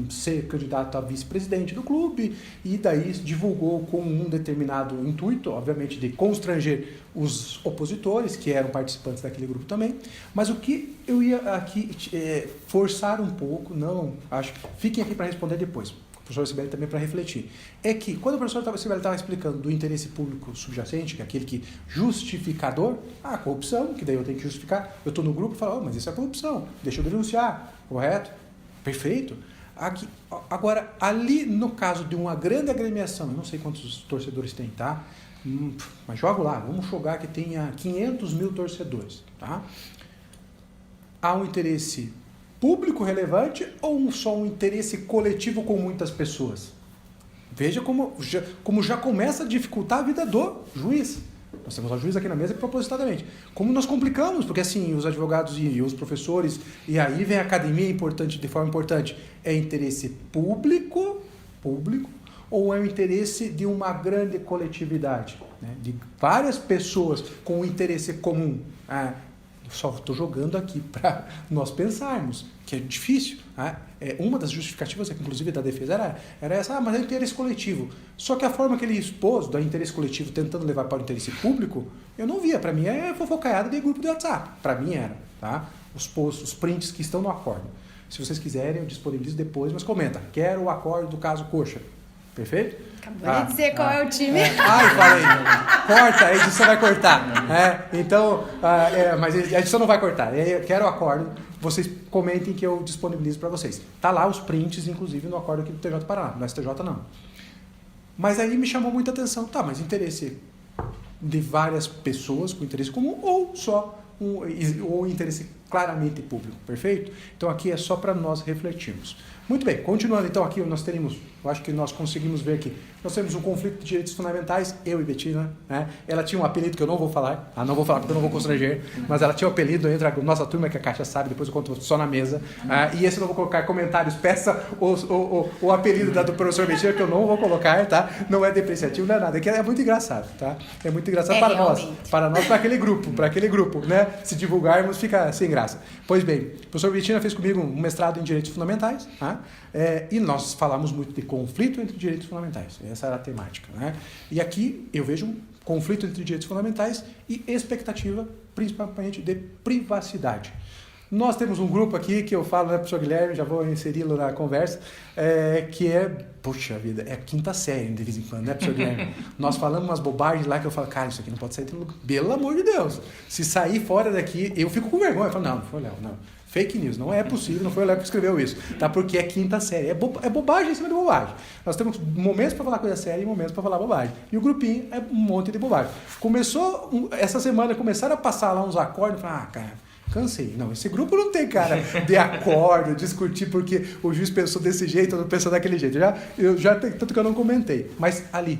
ser candidato a vice-presidente do clube e daí divulgou com um determinado intuito, obviamente, de constranger os opositores, que eram participantes daquele grupo também. Mas o que eu ia aqui forçar um pouco, fiquem aqui para responder depois. O professor Sibeli também para refletir, é que quando o professor Sibeli estava explicando do interesse público subjacente, que é aquele que justificador, a corrupção, que daí eu tenho que justificar, eu estou no grupo e falo, mas isso é corrupção, deixa eu denunciar, correto? Perfeito. Aqui, agora, ali no caso de uma grande agremiação, eu não sei quantos torcedores tem, tá? Mas jogo lá, vamos jogar que tenha 500 mil torcedores, tá? Há um interesse público relevante ou só um interesse coletivo com muitas pessoas? Veja como já começa a dificultar a vida do juiz. Nós temos a juiz aqui na mesa propositadamente. Como nós complicamos, porque assim, os advogados e os professores, e aí vem a academia importante, de forma importante, é interesse público ou é o interesse de uma grande coletividade, né? De várias pessoas com um interesse comum, Só estou jogando aqui para nós pensarmos, que é difícil. Né? Uma das justificativas, inclusive, da defesa era essa, mas é interesse coletivo. Só que a forma que ele expôs do interesse coletivo tentando levar para o interesse público, eu não via. Para mim é fofocaiada de grupo de WhatsApp. Para mim era. Tá? Os posts, os prints que estão no acordo. Se vocês quiserem, eu disponibilizo depois, mas comenta. Quero o acordo do caso Coxa. Perfeito? Acabou de dizer qual é o time. Ai, falei. Corta, a edição vai cortar. Então, mas a edição não vai cortar. Eu quero o acordo. Vocês comentem que eu disponibilizo para vocês. Tá lá os prints, inclusive, no acordo aqui do TJ Paraná. No STJ, não. Mas aí me chamou muita atenção. Tá, mas interesse de várias pessoas com interesse comum ou só ou interesse claramente público, perfeito? Então aqui é só para nós refletirmos. Muito bem, continuando então aqui, nós teremos, eu acho que nós conseguimos ver aqui, nós temos um conflito de direitos fundamentais, eu e Betina, né? Ela tinha um apelido que eu não vou falar, não vou falar porque eu não vou constranger, mas ela tinha um apelido entre a nossa turma, que a Kátia sabe, depois eu conto só na mesa, e esse eu não vou colocar comentários, peça o apelido do professor Betina, que eu não vou colocar, tá? Não é depreciativo, não é nada, é muito engraçado, tá? É muito engraçado para nós, para aquele grupo, né? Se divulgarmos, fica sem graça. Pois bem, o professor Betina fez comigo um mestrado em direitos fundamentais, tá? E nós falamos muito de conflito entre direitos fundamentais. Essa era a temática. Né? E aqui eu vejo um conflito entre direitos fundamentais e expectativa, principalmente de privacidade. Nós temos um grupo aqui que eu falo, né, professor Guilherme, já vou inseri-lo na conversa, que puxa vida, é a quinta série de vez em quando, né, professor Guilherme? Nós falamos umas bobagens lá que eu falo, cara, isso aqui não pode sair do lugar. Pelo amor de Deus. Se sair fora daqui, eu fico com vergonha. Eu falo, não foi o Léo, não. Fake news, não é possível, não foi o Léo que escreveu isso, tá? Porque é quinta série, é bobagem em cima de bobagem. Nós temos momentos para falar coisa séria e momentos para falar bobagem. E o grupinho é um monte de bobagem. Essa semana começaram a passar lá uns acordes, eu falei, cara, cansei. Não, esse grupo não tem cara de acordo, discutir porque o juiz pensou desse jeito ou não pensou daquele jeito. Tanto que eu não comentei. Mas ali,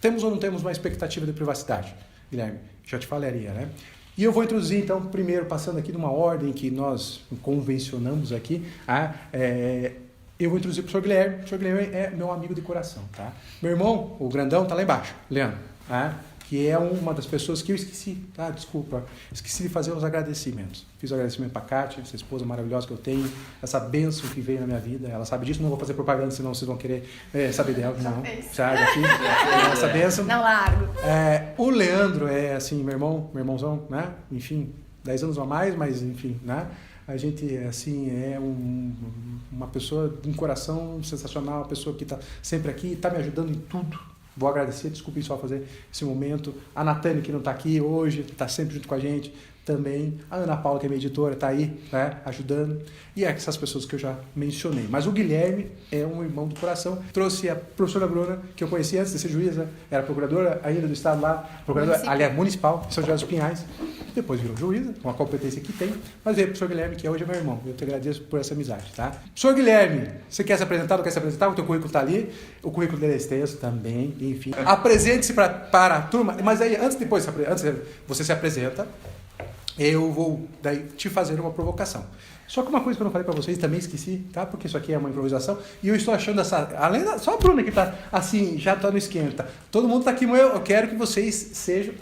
temos ou não temos uma expectativa de privacidade? Guilherme, já te falaria, né? E eu vou introduzir, então, primeiro, passando aqui numa ordem que nós convencionamos aqui, eu vou introduzir o professor Guilherme. O professor Guilherme é meu amigo de coração, tá? Meu irmão, o grandão, tá lá embaixo, Leandro, que é uma das pessoas que eu esqueci, tá? Desculpa, esqueci de fazer os agradecimentos. Fiz o agradecimento para a Kátia, essa esposa maravilhosa que eu tenho, essa bênção que veio na minha vida, ela sabe disso, não vou fazer propaganda, senão vocês vão querer saber dela, não, sabe, aqui, essa bênção. Não largo. O Leandro é, assim, meu irmãozão, né? Enfim, 10 anos a mais, mas, enfim, né? A gente, assim, é uma pessoa de um coração sensacional, uma pessoa que está sempre aqui, está me ajudando em tudo. Vou agradecer, desculpem só fazer esse momento. A Natane, que não está aqui hoje, está sempre junto com a gente também. A Ana Paula, que é minha editora, está aí, né, ajudando. E essas pessoas que eu já mencionei. Mas o Guilherme é um irmão do coração. Trouxe a professora Bruna, que eu conheci antes de ser juíza, era procuradora ainda do estado lá, procuradora, aliás, municipal, de São José dos Pinhais. Depois virou juíza, com a competência que tem. Mas veio o professor Guilherme, que hoje é meu irmão. Eu te agradeço por essa amizade, tá? Professor Guilherme, você quer se apresentar? Não quer se apresentar? O teu currículo está ali. O currículo dele é extenso também, enfim. Apresente-se para a turma. Mas aí, antes você se apresenta, eu vou daí te fazer uma provocação. Só que uma coisa que eu não falei para vocês, também esqueci, tá? Porque isso aqui é uma improvisação. E eu estou achando só a Bruna que tá assim, já tá no esquenta. Todo mundo tá aqui, eu quero que vocês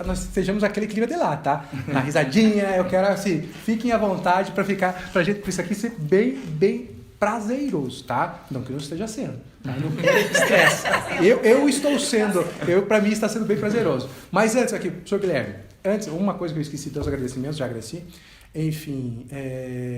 nós sejamos aquele clima de lá, tá? Na risadinha, eu quero assim, fiquem à vontade para isso aqui ser bem prazeroso, tá? Não que não esteja sendo, tá? Não estresse. Eu estou sendo, para mim está sendo bem prazeroso. Mas antes aqui, professor Guilherme, uma coisa que eu esqueci dos agradecimentos, já agradeci. Enfim,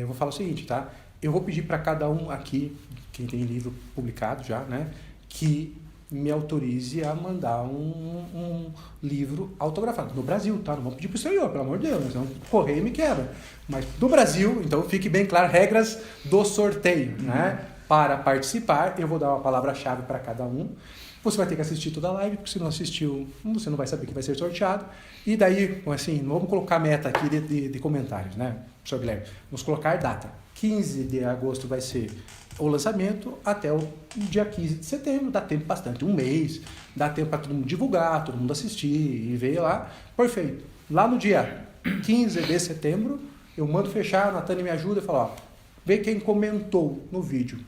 eu vou falar o seguinte, tá? Eu vou pedir para cada um aqui, quem tem livro publicado já, né, que me autorize a mandar um livro autografado. No Brasil, tá? Não vamos pedir para o exterior, pelo amor de Deus, senão o correio me quebra. Mas do Brasil, então fique bem claro, regras do sorteio, né? Para participar, eu vou dar uma palavra-chave para cada um. Você vai ter que assistir toda a live, porque se não assistiu, você não vai saber que vai ser sorteado. E daí, assim, não vamos colocar meta aqui de comentários, né, professor Guilherme? Vamos colocar data. 15 de agosto vai ser o lançamento até o dia 15 de setembro. Dá tempo bastante, um mês. Dá tempo para todo mundo divulgar, todo mundo assistir e ver lá. Perfeito. Lá no dia 15 de setembro, eu mando fechar, a Natane me ajuda e fala, vê quem comentou no vídeo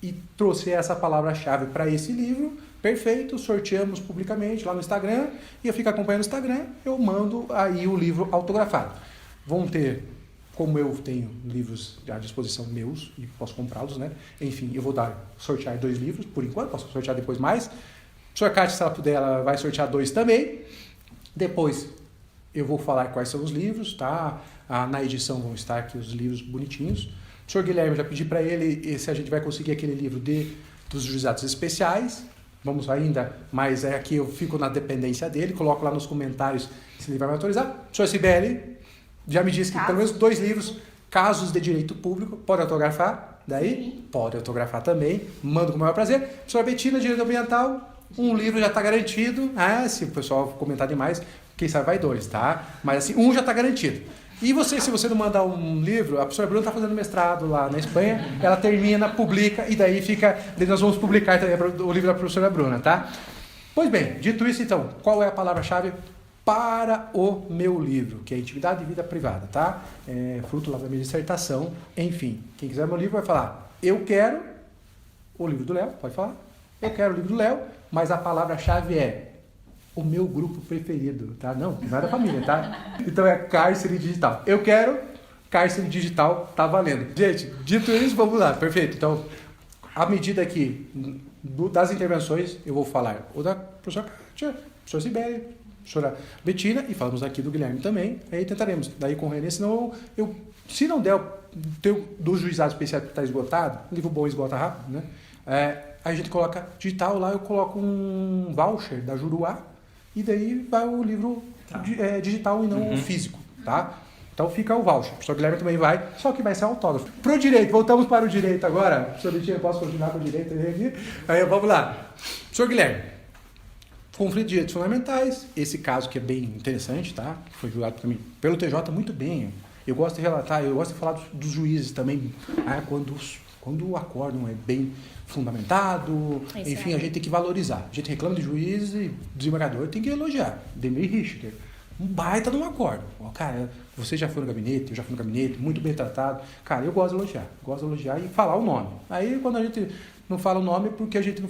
e trouxe essa palavra-chave para esse livro. Perfeito, sorteamos publicamente lá no Instagram e eu fico acompanhando o Instagram, eu mando aí o livro autografado. vão ter, como eu tenho livros à disposição meus e posso comprá-los, né? Enfim, eu vou sortear 2 livros, por enquanto, posso sortear depois mais. A professora Kátia, se ela puder, ela vai sortear 2 também. Depois eu vou falar quais são os livros, tá? Na edição vão estar aqui os livros bonitinhos. O professor Guilherme, já pedi para ele se a gente vai conseguir aquele livro dos juizados especiais. Vamos ainda, mas aqui eu fico na dependência dele, coloco lá nos comentários se ele vai me autorizar. O professor Sibeli já me disse que pelo menos 2 livros, casos de direito público, pode autografar, daí? Sim. Pode autografar também, mando com o maior prazer. Professora Betina, direito ambiental, um livro já está garantido, se o pessoal comentar demais, quem sabe vai 2, tá? Mas assim, um já está garantido. E você, se você não mandar um livro, a professora Bruna está fazendo mestrado lá na Espanha, ela termina, publica, e daí nós vamos publicar também o livro da professora Bruna, tá? Pois bem, dito isso então, qual é a palavra-chave para o meu livro, que é Intimidade e Vida Privada, tá? Fruto lá da minha dissertação, enfim. Quem quiser meu livro vai falar, eu quero o livro do Léo, pode falar? Eu quero o livro do Léo, mas a palavra-chave é o meu grupo preferido, tá? Não é da família, tá? Então é cárcere digital. Eu quero cárcere digital, tá valendo. Gente, dito isso, vamos lá, perfeito. Então, à medida aqui das intervenções, eu vou falar o da professora Kátia, professora Sibeli, professora Betina, e falamos aqui do Guilherme também, aí tentaremos. Daí com o Renê, senão se não der do juizado especial que está esgotado, livro bom esgota rápido, né? A gente coloca digital lá, eu coloco um voucher da Juruá, e daí vai o livro digital e não físico, tá? Então fica o voucher. O professor Guilherme também vai, só que vai ser autógrafo. Pro direito, voltamos para o direito agora. Professor Betina, posso continuar com o direito aqui? Aí vamos lá. Professor Guilherme, conflito de direitos fundamentais, esse caso que é bem interessante, tá? Foi julgado também pelo TJ muito bem. Eu gosto de relatar, eu gosto de falar dos juízes também, quando o acórdão é bem fundamentado, enfim, a gente tem que valorizar. A gente reclama de juiz e desembargador, tem que elogiar. Demir Richter, um baita de um acórdão. Cara, você já foi no gabinete, eu já fui no gabinete, muito bem tratado. Cara, eu gosto de elogiar e falar o nome. Aí quando a gente não fala o nome porque a gente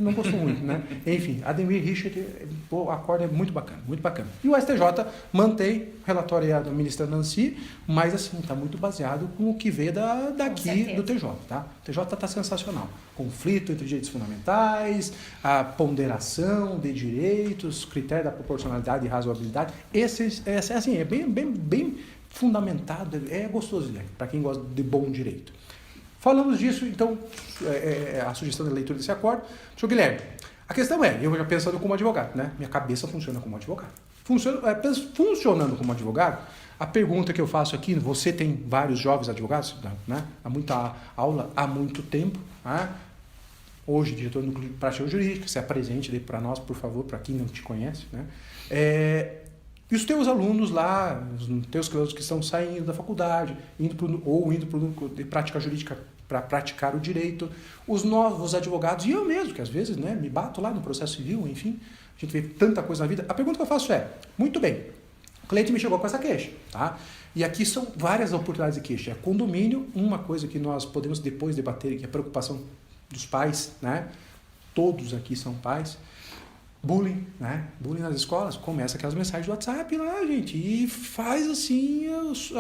não gostou muito, né? Enfim, Ademir Richard, o acordo é muito bacana, muito bacana. E o STJ mantém o relatório da ministra Nancy, mas assim, está muito baseado com o que vê daqui do TJ, tá? O TJ está sensacional. Conflito entre direitos fundamentais, a ponderação de direitos, critério da proporcionalidade e razoabilidade. Esse assim, é bem fundamentado, é gostoso de ler, para quem gosta de bom direito. Falamos disso, então, a sugestão da leitura desse acordo. Senhor Guilherme, a questão eu já pensando como advogado, né? Minha cabeça funciona como advogado. Funcionando como advogado, a pergunta que eu faço aqui, você tem vários jovens advogados, né? Há muita aula, há muito tempo, né? Hoje, diretor do Núcleo de Prática Jurídica, se apresente para nós, por favor, para quem não te conhece, né? E os teus alunos lá, os teus alunos que estão saindo da faculdade, indo para o núcleo de prática jurídica para praticar o direito, os novos advogados, e eu mesmo, que às vezes, né, me bato lá no processo civil, enfim, a gente vê tanta coisa na vida. A pergunta que eu faço muito bem, o cliente me chegou com essa queixa, tá? E aqui são várias oportunidades de queixa. É condomínio, uma coisa que nós podemos depois debater, que é a preocupação dos pais, né? Todos aqui são pais. Bullying, né? Bullying nas escolas, começa aquelas mensagens do WhatsApp lá, gente, e faz assim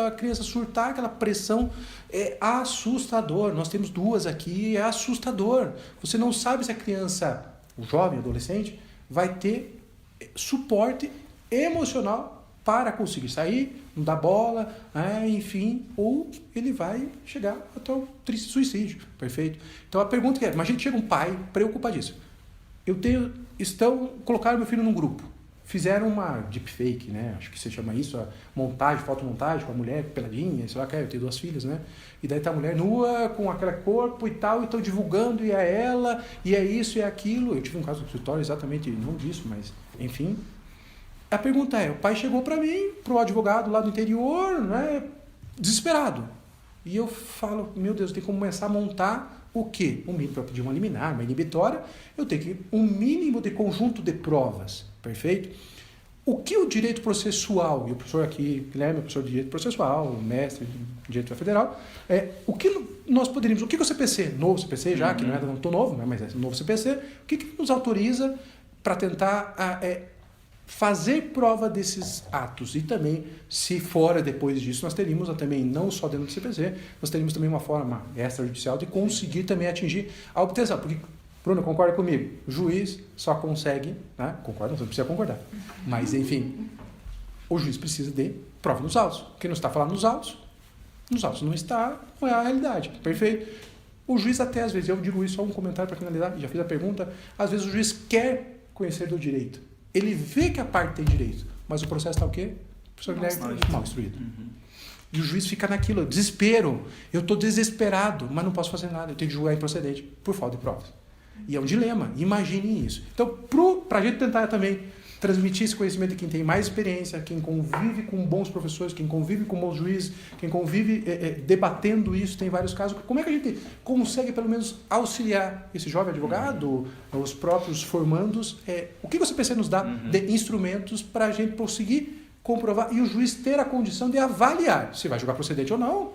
a criança surtar, aquela pressão, é assustador. Nós temos 2 aqui, é assustador. Você não sabe se a criança, o jovem, adolescente, vai ter suporte emocional para conseguir sair, não dar bola, enfim, ou ele vai chegar até o triste suicídio, perfeito? Então a pergunta imagina que chega um pai preocupadíssimo. Colocaram meu filho num grupo, fizeram uma deepfake, né? Acho que se chama isso, a montagem, fotomontagem com a mulher peladinha, sei lá, eu tenho 2 filhas, né? E daí tá a mulher nua, com aquele corpo e tal, e estão divulgando, e é ela, e é isso, e é aquilo. Eu tive um caso no escritório exatamente, não disso, mas enfim. A pergunta o pai chegou para mim, pro advogado lá do interior, né? Desesperado. E eu falo, meu Deus, tem que começar a montar o quê? Um mínimo para pedir uma liminar, uma inibitória, eu tenho que um mínimo de conjunto de provas, perfeito? O que o direito processual, e o professor aqui, Guilherme, professor de direito processual, mestre de direito federal, o que nós poderíamos, o que o CPC, novo CPC já, que não é tão novo, né, mas é novo CPC, o que nos autoriza para tentar fazer prova desses atos. E também, se fora depois disso, nós teríamos também, não só dentro do CPC, nós teríamos também uma forma extrajudicial de conseguir também atingir a obtenção. Porque, Bruno, concorda comigo? O juiz só consegue, né? Concorda? Não precisa concordar. Mas, enfim, o juiz precisa de prova nos autos. Quem não está falando nos autos não está com a realidade. Perfeito? O juiz até, às vezes, eu digo isso, só um comentário para finalizar, já fiz a pergunta, às vezes o juiz quer conhecer do direito. Ele vê que a parte tem direito, mas o processo está o quê? O professor Guilherme mal instruído. E o juiz fica naquilo, desespero. Eu estou desesperado, mas não posso fazer nada. Eu tenho que julgar improcedente por falta de provas. E é um dilema. Imaginem isso. Então, para a gente tentar também transmitir esse conhecimento de quem tem mais experiência, quem convive com bons professores, quem convive com bons juízes, quem convive debatendo isso, tem vários casos. Como é que a gente consegue, pelo menos, auxiliar esse jovem advogado, os próprios formandos? O que o CPC nos dá de instrumentos para a gente conseguir comprovar e o juiz ter a condição de avaliar se vai julgar procedente ou não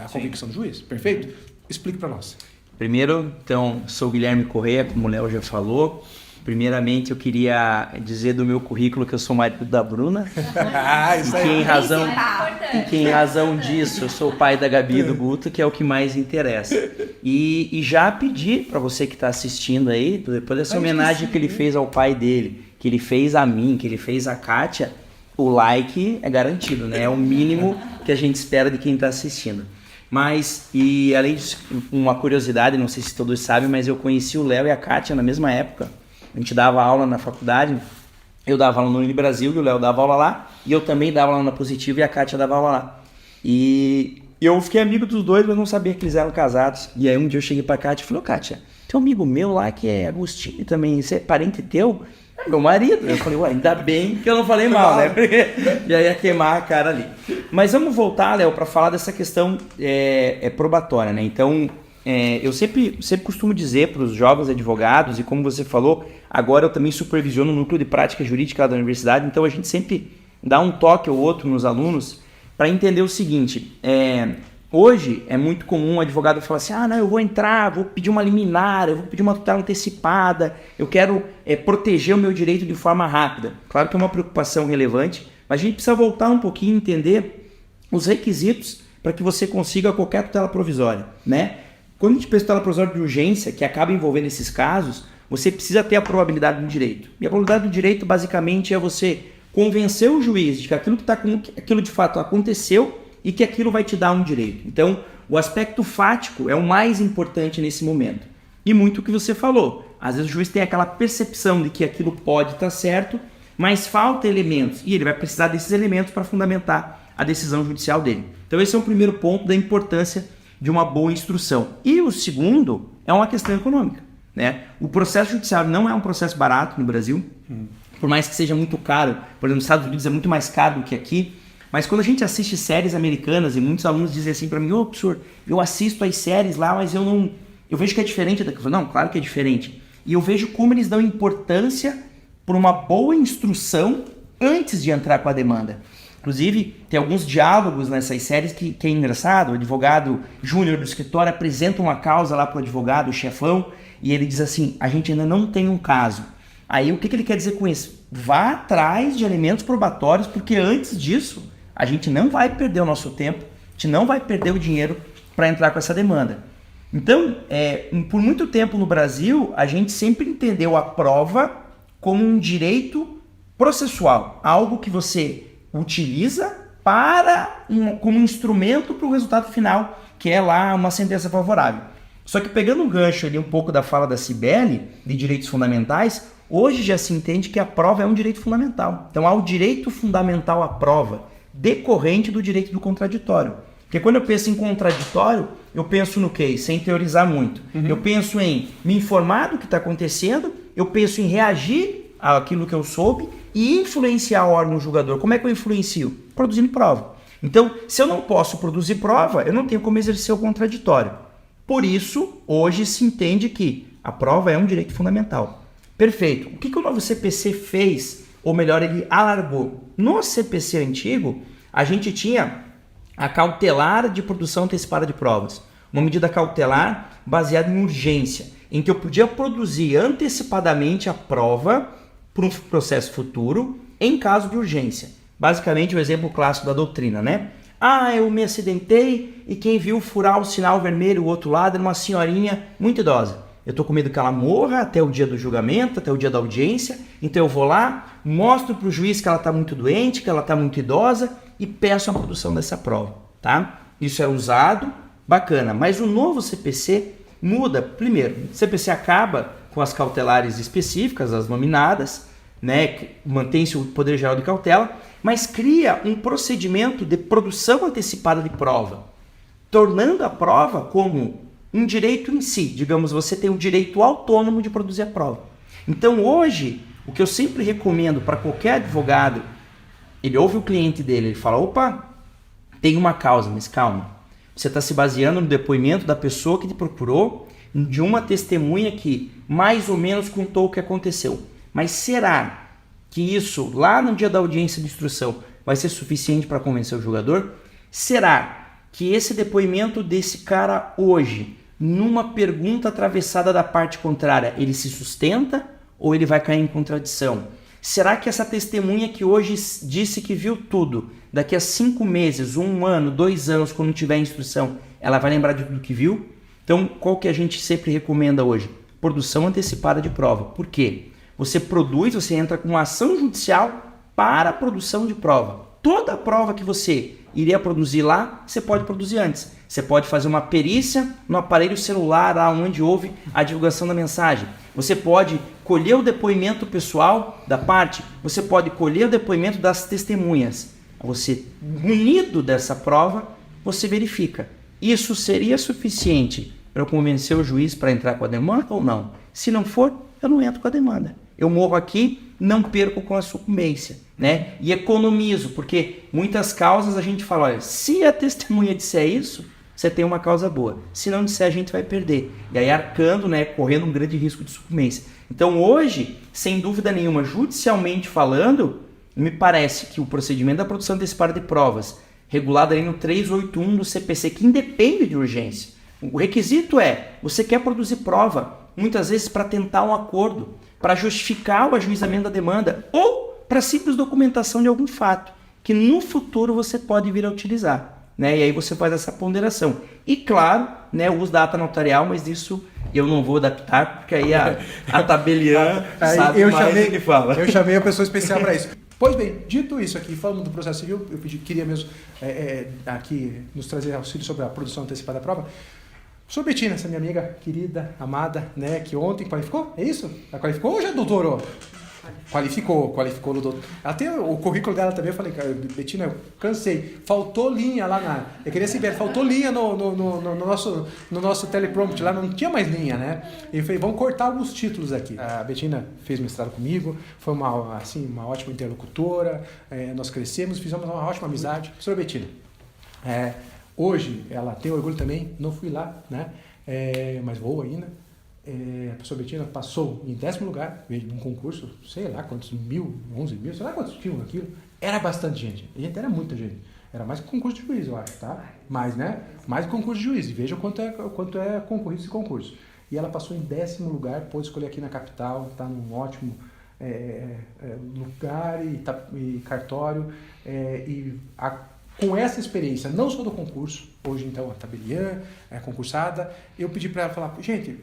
a convicção do juiz? Perfeito? Explique para nós. Primeiro, então, sou o Guilherme Correia, como o Léo já falou. Primeiramente, eu queria dizer do meu currículo que eu sou marido da Bruna. Isso aí. E que em razão disso, eu sou o pai da Gabi e do Guto, que é o que mais interessa. E já pedi para você que está assistindo aí, depois dessa homenagem que ele fez ao pai dele, que ele fez a mim, que ele fez a Kátia, o like é garantido, né? É o mínimo que a gente espera de quem está assistindo. Mas, e além disso, uma curiosidade, não sei se todos sabem, mas eu conheci o Léo e a Kátia na mesma época. A gente dava aula na faculdade, eu dava aula no Unibrasil e o Léo dava aula lá, e eu também dava aula na Positivo e a Kátia dava aula lá. E eu fiquei amigo dos dois, mas não sabia que eles eram casados. E aí um dia eu cheguei pra Kátia e falei, Kátia, tem um amigo meu lá que é Agostinho também, você é parente teu? É meu marido. Eu falei, ué, ainda bem que eu não falei mal, né? Porque já ia queimar a cara ali. Mas vamos voltar, Léo, para falar dessa questão probatória, né? Então, eu sempre costumo dizer para os jovens advogados, e como você falou, agora eu também supervisiono o núcleo de prática jurídica da universidade, então a gente sempre dá um toque ou outro nos alunos para entender o seguinte, hoje é muito comum um advogado falar assim, não, eu vou entrar, vou pedir uma liminar, eu vou pedir uma tutela antecipada, eu quero proteger o meu direito de forma rápida. Claro que é uma preocupação relevante, mas a gente precisa voltar um pouquinho e entender os requisitos para que você consiga qualquer tutela provisória, né? Quando a gente pensa em tutela provisória de urgência, que acaba envolvendo esses casos, você precisa ter a probabilidade do direito. E a probabilidade do direito, basicamente, é você convencer o juiz de que aquilo de fato aconteceu e que aquilo vai te dar um direito. Então, o aspecto fático é o mais importante nesse momento. E muito o que você falou. Às vezes o juiz tem aquela percepção de que aquilo pode estar certo, mas falta elementos. E ele vai precisar desses elementos para fundamentar a decisão judicial dele. Então, esse é o primeiro ponto da importância de uma boa instrução. E o segundo é uma questão econômica, né? O processo judiciário não é um processo barato no Brasil, por mais que seja muito caro. Por exemplo, nos Estados Unidos é muito mais caro do que aqui. Mas quando a gente assiste séries americanas, e muitos alunos dizem assim para mim, professor, eu assisto as séries lá, mas eu vejo que é diferente daqui. Eu falo, não, claro que é diferente. E eu vejo como eles dão importância por uma boa instrução antes de entrar com a demanda. Inclusive, tem alguns diálogos nessas séries que é engraçado. O advogado júnior do escritório apresenta uma causa lá para o advogado, o chefão, e ele diz assim, a gente ainda não tem um caso. Aí o que ele quer dizer com isso? Vá atrás de elementos probatórios, porque antes disso, a gente não vai perder o nosso tempo, a gente não vai perder o dinheiro para entrar com essa demanda. Então, por muito tempo no Brasil, a gente sempre entendeu a prova como um direito processual, algo que você utiliza como um instrumento para o resultado final, que é lá uma sentença favorável. Só que pegando um gancho ali um pouco da fala da Cibele, de direitos fundamentais, hoje já se entende que a prova é um direito fundamental. Então há o direito fundamental à prova, decorrente do direito do contraditório. Porque quando eu penso em contraditório, eu penso no quê? Sem teorizar muito. Eu penso em me informar do que está acontecendo, eu penso em reagir àquilo que eu soube e influenciar o órgão julgador. Como é que eu influencio? Produzindo prova. Então, se eu não posso produzir prova, eu não tenho como exercer o contraditório. Por isso, hoje se entende que a prova é um direito fundamental. Perfeito. O que o novo CPC fez? Ou melhor, ele alargou. No CPC antigo, a gente tinha a cautelar de produção antecipada de provas. Uma medida cautelar baseada em urgência, em que eu podia produzir antecipadamente a prova para um processo futuro em caso de urgência. Basicamente, o exemplo clássico da doutrina, né? Eu me acidentei e quem viu furar o sinal vermelho, o outro lado, era uma senhorinha muito idosa. Eu estou com medo que ela morra até o dia do julgamento, até o dia da audiência. Então eu vou lá, mostro para o juiz que ela está muito doente, que ela está muito idosa e peço a produção dessa prova, tá? Isso é usado, bacana. Mas o novo CPC muda. Primeiro, o CPC acaba com as cautelares específicas, as nominadas, né? Mantém-se o poder geral de cautela, mas cria um procedimento de produção antecipada de prova, tornando a prova como um direito em si. Digamos, você tem um direito autônomo de produzir a prova. Então hoje, o que eu sempre recomendo para qualquer advogado, ele ouve o cliente dele, ele fala, opa, tem uma causa, mas calma. Você está se baseando no depoimento da pessoa que te procurou, de uma testemunha que mais ou menos contou o que aconteceu. Mas será que isso, lá no dia da audiência de instrução, vai ser suficiente para convencer o julgador? Será que esse depoimento desse cara hoje, numa pergunta atravessada da parte contrária, ele se sustenta ou ele vai cair em contradição? Será que essa testemunha que hoje disse que viu tudo, daqui a 5 meses, 1 ano, 2 anos, quando tiver instrução, ela vai lembrar de tudo que viu? Então, qual que a gente sempre recomenda hoje? Produção antecipada de prova. Por quê? Você produz, você entra com uma ação judicial para a produção de prova. Toda a prova que você iria produzir lá, você pode produzir antes. Você pode fazer uma perícia no aparelho celular, lá onde houve a divulgação da mensagem. Você pode colher o depoimento pessoal da parte, você pode colher o depoimento das testemunhas. Você, munido dessa prova, você verifica. Isso seria suficiente para eu convencer o juiz para entrar com a demanda ou não? Se não for, eu não entro com a demanda. Eu morro aqui, não perco com a sucumbência, né? E economizo, porque muitas causas a gente fala, olha, se a testemunha disser isso, você tem uma causa boa. Se não disser, a gente vai perder. E aí arcando, né, correndo um grande risco de sucumbência. Então hoje, sem dúvida nenhuma, judicialmente falando, me parece que o procedimento da produção antecipada de provas, regulado aí no 381 do CPC, que independe de urgência. O requisito é, você quer produzir prova, muitas vezes para tentar um acordo, para justificar o ajuizamento da demanda ou para simples documentação de algum fato, que no futuro você pode vir a utilizar. Né? E aí você faz essa ponderação. E claro, né, o uso da ata notarial, mas isso eu não vou adaptar, porque aí a tabeliã sabe mais do que fala. Eu chamei a pessoa especial para isso. Pois bem, dito isso aqui, falando do processo civil, eu queria mesmo aqui nos trazer auxílio sobre a produção antecipada da prova. Sou Betina, essa minha amiga querida, amada, né, que ontem qualificou, é isso? Ela qualificou ou já doutorou? Qualificou no doutor. Até o currículo dela também, eu falei, Betina, eu cansei, faltou linha lá eu queria saber, faltou linha no nosso teleprompter, lá não tinha mais linha, né? E eu falei, vamos cortar alguns títulos aqui. A Betina fez mestrado comigo, foi uma ótima interlocutora, nós crescemos, fizemos uma ótima amizade. Professora Betina, hoje ela tem orgulho também, não fui lá, né? Mas vou ainda. A professora Betina passou em 10º lugar num concurso, sei lá quantos 11 mil, sei lá quantos tinham aquilo. Era bastante gente. Era muita gente. Era mais que concurso de juiz, eu acho, tá? Mais, né? Mais que concurso de juiz. E veja o quanto é concorrido esse concurso. E ela passou em 10º lugar, pôde escolher aqui na capital, está num ótimo lugar e cartório. Com essa experiência, não só do concurso, hoje então a tabeliã, concursada, eu pedi para ela falar, gente,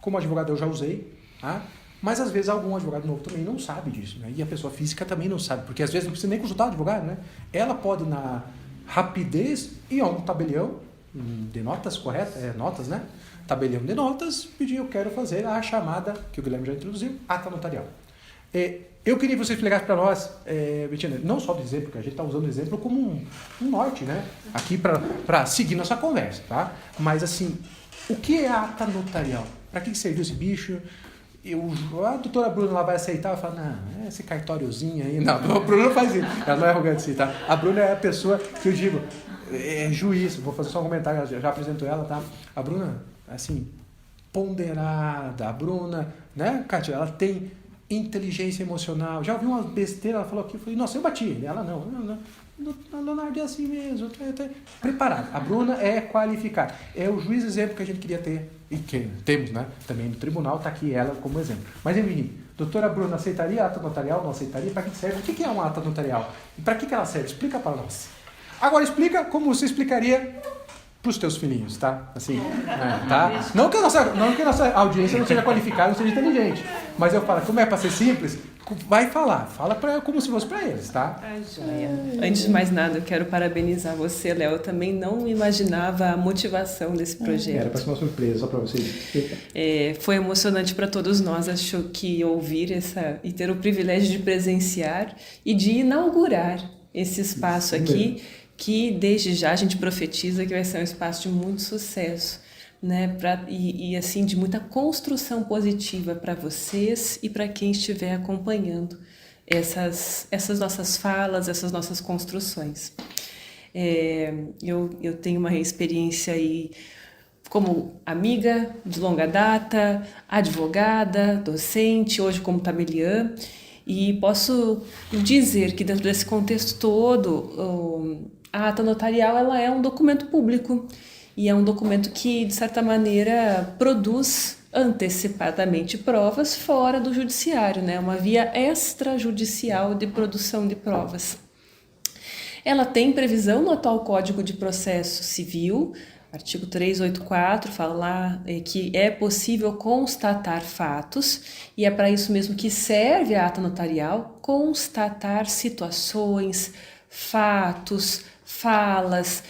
como advogado eu já usei, tá? Mas às vezes algum advogado novo também não sabe disso, né? E a pessoa física também não sabe, porque às vezes não precisa nem consultar o advogado, né? Ela pode, na rapidez, ir a um tabelião de notas, correto? Notas, né? Tabelião de notas, pedir, eu quero fazer a chamada, que o Guilherme já introduziu, ata notarial. Eu queria que você explicasse para nós, Betina, não só do exemplo, porque a gente está usando o exemplo como um norte, né? Aqui para seguir nossa conversa, tá? Mas assim, o que é a ata notarial? Para que serviu esse bicho? A doutora Bruna lá vai aceitar? Vai falar, não, esse cartóriozinho aí. Não, a Bruna não faz isso. Ela não é arrogante assim, tá? A Bruna é a pessoa que eu digo, juiz. Vou fazer só um comentário, já apresento ela, tá? A Bruna, assim, ponderada. A Bruna, né, Kátia? Ela tem inteligência emocional. Já ouvi uma besteira, ela falou aqui, eu falei, nossa, eu bati. Ela não. Leonardo é assim mesmo. Preparado. A Bruna é qualificada. É o juiz exemplo que a gente queria ter. E que temos, né? Também no tribunal, está aqui ela como exemplo. Mas, enfim, doutora Bruna, aceitaria ata notarial? Não aceitaria? Para que serve? O que é uma ata notarial? E para que ela serve? Explica para nós. Agora, explica como você explicaria para os teus filhinhos, tá? Assim, tá? Não que a nossa audiência não seja qualificada, não seja inteligente. Mas eu falo, como é para ser simples, vai falar. Fala como se fosse para eles, tá? Joia. Antes de mais nada, eu quero parabenizar você, Léo. Eu também não imaginava a motivação desse projeto. Era para ser uma surpresa, só para vocês. Foi emocionante para todos nós, acho que ouvir e ter o privilégio de presenciar e de inaugurar esse espaço aqui, que desde já a gente profetiza que vai ser um espaço de muito sucesso, né? E assim, de muita construção positiva para vocês e para quem estiver acompanhando essas nossas falas, essas nossas construções. Eu tenho uma experiência aí como amiga de longa data, advogada, docente, hoje como tabeliã, e posso dizer que dentro desse contexto todo, a ata notarial ela é um documento público e é um documento que, de certa maneira, produz antecipadamente provas fora do judiciário, né? Uma via extrajudicial de produção de provas. Ela tem previsão no atual Código de Processo Civil, artigo 384, fala lá que é possível constatar fatos, e é para isso mesmo que serve a ata notarial, constatar situações, fatos, falas,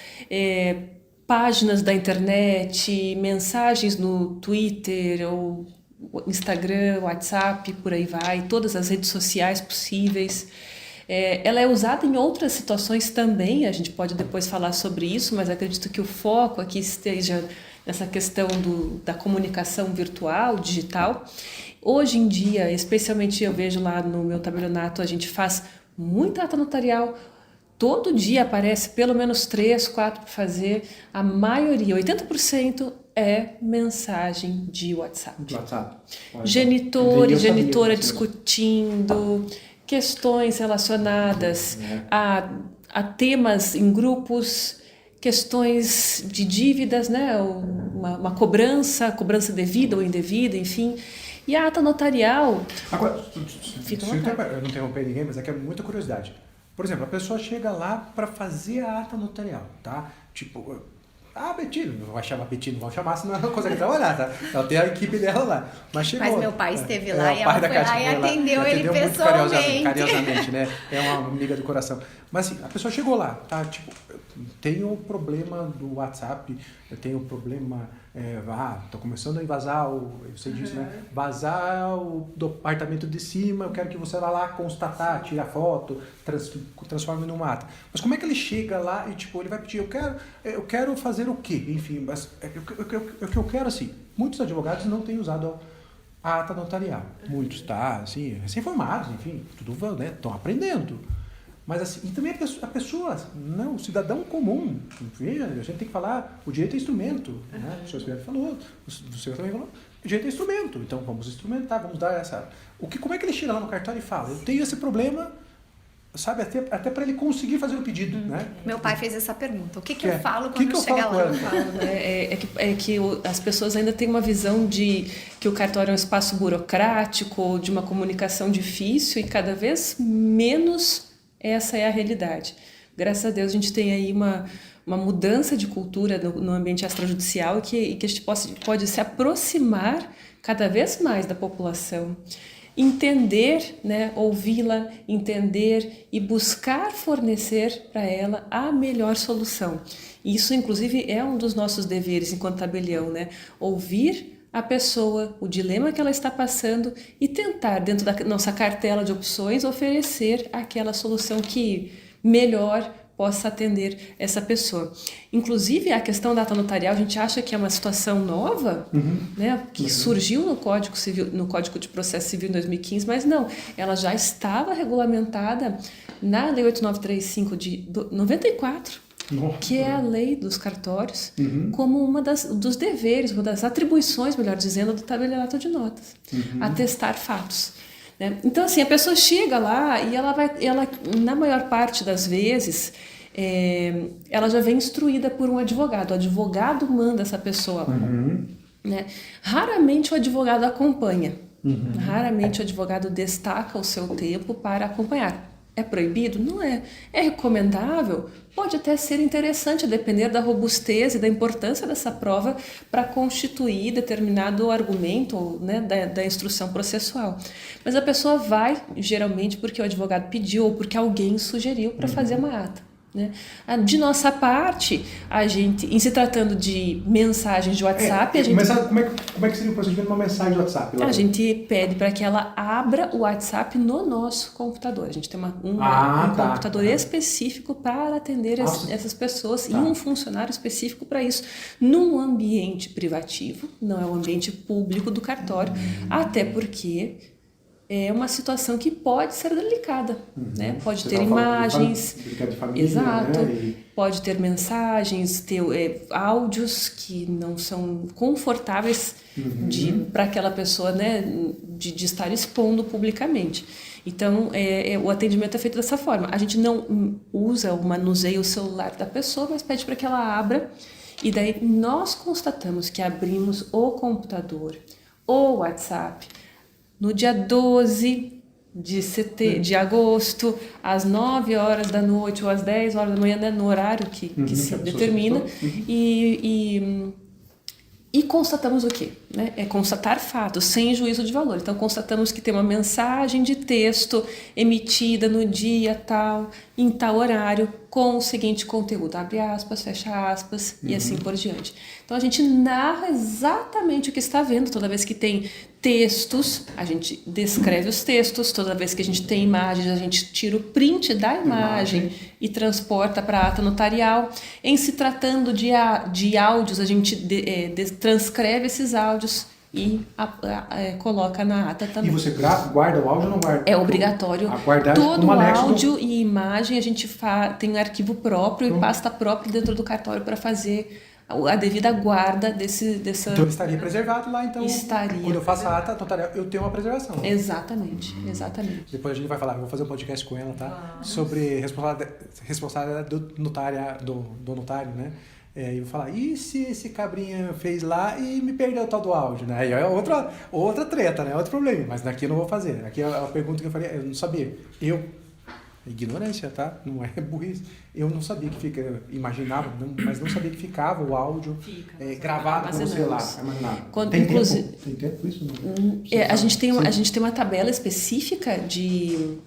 páginas da internet, mensagens no Twitter ou Instagram, WhatsApp, por aí vai, todas as redes sociais possíveis. Ela é usada em outras situações também, a gente pode depois falar sobre isso, mas acredito que o foco aqui esteja nessa questão da comunicação virtual, digital. Hoje em dia, especialmente eu vejo lá no meu tabelionato, a gente faz muita ata notarial. Todo dia aparece pelo menos 3, 4 para fazer. A maioria, 80%, é mensagem de WhatsApp. Genitor e genitora discutindo questões relacionadas a temas em grupos, questões de dívidas, né? Uma cobrança devida ou indevida, enfim. E a ata notarial... Agora, eu não interromper ninguém, mas aqui é muita curiosidade. Por exemplo, a pessoa chega lá para fazer a ata notarial, tá? Tipo, Betina, não vai chamar Betina, não vão chamar, senão ela não consegue trabalhar, tá? Ela tem a equipe dela lá. Mas meu pai esteve lá e ela foi lá e atendeu ele pessoalmente. Carinhosamente, né? É uma amiga do coração. Mas assim, a pessoa chegou lá, tá? Tipo, eu tenho o problema do WhatsApp, eu tenho o problema... tô começando a invasar, eu sei disso, né? Vazar do apartamento de cima, eu quero que você vá lá constatar, tira foto, transforme numa ata. Mas como é que ele chega lá e tipo, ele vai pedir, eu quero fazer o quê? Enfim, mas o que eu quero, assim, muitos advogados não têm usado a ata notarial. Muitos, tá? Assim, recém-formados, enfim, tudo, né? Estão aprendendo. Mas assim, e também a pessoa, não, o cidadão comum, veja, a gente tem que falar, o direito é instrumento, né? O senhor Espírito falou, o senhor também falou, o direito é instrumento, então vamos instrumentar, vamos dar essa... Como é que ele chega lá no cartório e fala, eu tenho esse problema, sabe, até para ele conseguir fazer o pedido, né? Meu pai fez essa pergunta, o que eu falo quando eu chegar lá? Que as pessoas ainda têm uma visão de que o cartório é um espaço burocrático, de uma comunicação difícil, e cada vez menos... Essa é a realidade. Graças a Deus a gente tem aí uma mudança de cultura no ambiente extrajudicial e que a gente pode se aproximar cada vez mais da população, entender, né, ouvi-la, entender e buscar fornecer para ela a melhor solução. Isso, inclusive, é um dos nossos deveres enquanto tabelião, né? Ouvir a pessoa, o dilema que ela está passando e tentar, dentro da nossa cartela de opções, oferecer aquela solução que melhor possa atender essa pessoa. Inclusive, a questão da ata notarial, a gente acha que é uma situação nova, né, que surgiu no Código Civil, no Código de Processo Civil em 2015, mas não, ela já estava regulamentada na Lei 8935 de 94, que é a lei dos cartórios, como uma dos deveres, uma das atribuições, melhor dizendo, do tabelionato de notas, atestar fatos. né? Então, assim, a pessoa chega lá e ela, na maior parte das vezes, ela já vem instruída por um advogado. O advogado manda essa pessoa lá. Né? Raramente o advogado acompanha. Raramente o advogado destaca o seu tempo para acompanhar. É proibido? Não é. É recomendável? Pode até ser interessante, a depender da robustez e da importância dessa prova para constituir determinado argumento, né, da instrução processual. Mas a pessoa vai, geralmente, porque o advogado pediu ou porque alguém sugeriu para fazer uma ata. Né? De nossa parte, a gente, em se tratando de mensagens de WhatsApp, a gente... Mas como é que seria o procedimento de uma mensagem de WhatsApp? A gente pede para que ela abra o WhatsApp no nosso computador. A gente tem um computador específico para atender essas pessoas e um funcionário específico para isso, num ambiente privativo, não é um ambiente público do cartório, até porque é uma situação que pode ser delicada, né? Pode ter imagens, de família, exato, né? pode ter mensagens, ter áudios que não são confortáveis para aquela pessoa, né? De estar expondo publicamente. Então, o atendimento é feito dessa forma. A gente não usa ou manuseia o celular da pessoa, mas pede para que ela abra, e daí nós constatamos que abrimos o computador ou o WhatsApp no dia 12 de agosto, às 9 horas da noite ou às 10 horas da manhã, né, no horário que se determina, e constatamos o quê? Né? É constatar fatos, sem juízo de valor. Então, constatamos que tem uma mensagem de texto emitida no dia tal, em tal horário, com o seguinte conteúdo, abre aspas, fecha aspas, e assim por diante. Então, a gente narra exatamente o que está vendo. Toda vez que tem textos, a gente descreve os textos. Toda vez que a gente tem imagens, a gente tira o print da imagem e transporta para a ata notarial. Em se tratando de áudios, a gente transcreve esses áudios e coloca na ata também. E você guarda o áudio ou não guarda? É obrigatório. Todo o áudio e imagem a gente tem um arquivo próprio e pasta própria dentro do cartório para fazer a devida guarda dessa... Então estaria preservado lá, então. Estaria. Quando eu faço a ata notarial, eu tenho uma preservação. Exatamente. Depois a gente vai falar, eu vou fazer um podcast com ela, tá? Sobre responsabilidade do notário, né? E vou falar, e se esse cabrinha fez lá e me perdeu o tal do áudio, né? Aí é outra treta, né? Outro problema. Mas daqui eu não vou fazer. Aqui é a pergunta que eu falei, eu não sabia. Ignorância, tá? Não é burrice. Eu não sabia que imaginava, mas não sabia que ficava o áudio gravado no celular. Tem tempo isso? A gente tem uma tabela específica de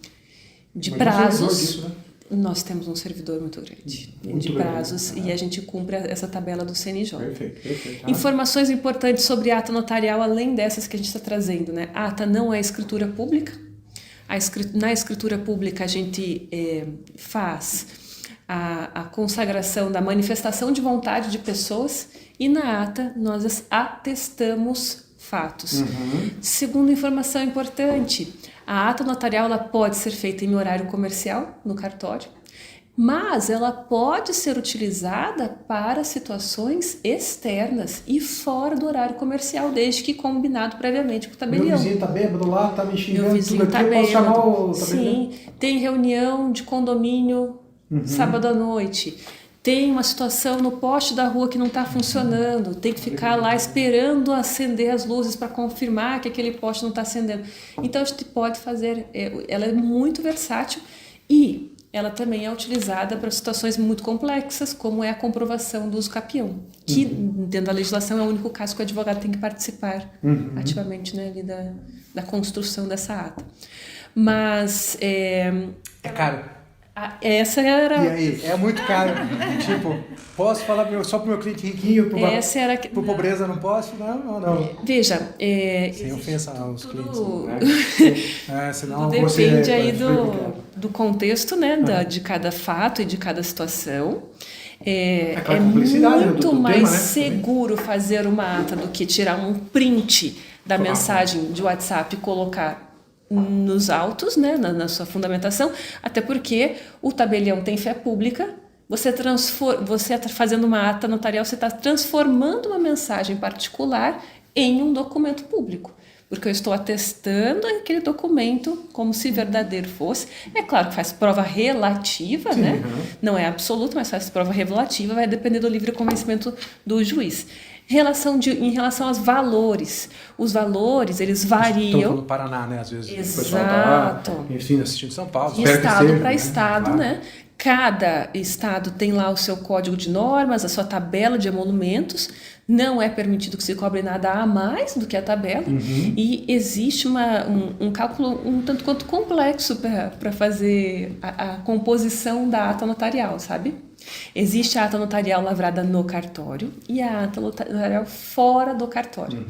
prazos. Disso, né? Nós temos um servidor muito grande de prazos e a gente cumpre essa tabela do CNJ. Perfeito. Informações importantes sobre a ata notarial, além dessas que a gente está trazendo, né? A ata não é escritura pública. Na escritura pública a gente faz a consagração da manifestação de vontade de pessoas e na ata nós atestamos fatos. Segunda informação importante, a ata notarial ela pode ser feita em horário comercial no cartório, mas ela pode ser utilizada para situações externas e fora do horário comercial, desde que combinado previamente com o tabelião. Meu vizinho tá bêbado lá, tá me xingando, meu vizinho tudo aqui, eu posso chamar o tabelião? Sim, tem reunião de condomínio sábado à noite. Tem uma situação no poste da rua que não está funcionando, tem que ficar lá esperando acender as luzes para confirmar que aquele poste não está acendendo. Então a gente pode fazer, ela é muito versátil e ela também é utilizada para situações muito complexas, como é a comprovação do uso capião, que dentro da legislação é o único caso que o advogado tem que participar ativamente, né, ali da construção dessa ata. Mas... É caro. Essa era... E aí? É muito caro. Tipo, posso falar só pro meu cliente riquinho, pro pobreza não posso? Não. Veja... Sem ofensa aos clientes. Né? Senão tudo depende aí do contexto, né, de cada fato e de cada situação. É muito mais seguro fazer uma ata do que tirar um print da mensagem de WhatsApp e colocar nos autos, né, na sua fundamentação, até porque o tabelião tem fé pública, você está fazendo uma ata notarial, você está transformando uma mensagem particular em um documento público. porque eu estou atestando aquele documento como se verdadeiro fosse. É claro que faz prova relativa, né? Não é absoluta, mas faz prova relativa, vai depender do livre convencimento do juiz. Em relação aos valores, os valores, eles variam. Estão no Paraná, né? Às vezes o pessoal Exato. tá lá, enfim, assistindo São Paulo. De espero que estado seja, para né? estado, Claro. né? Cada estado tem lá o seu código de normas, a sua tabela de emolumentos. Não é permitido que se cobre nada a mais do que a tabela. E existe um cálculo um tanto quanto complexo para fazer a composição da ata notarial, sabe? Existe a ata notarial lavrada no cartório e a ata notarial fora do cartório.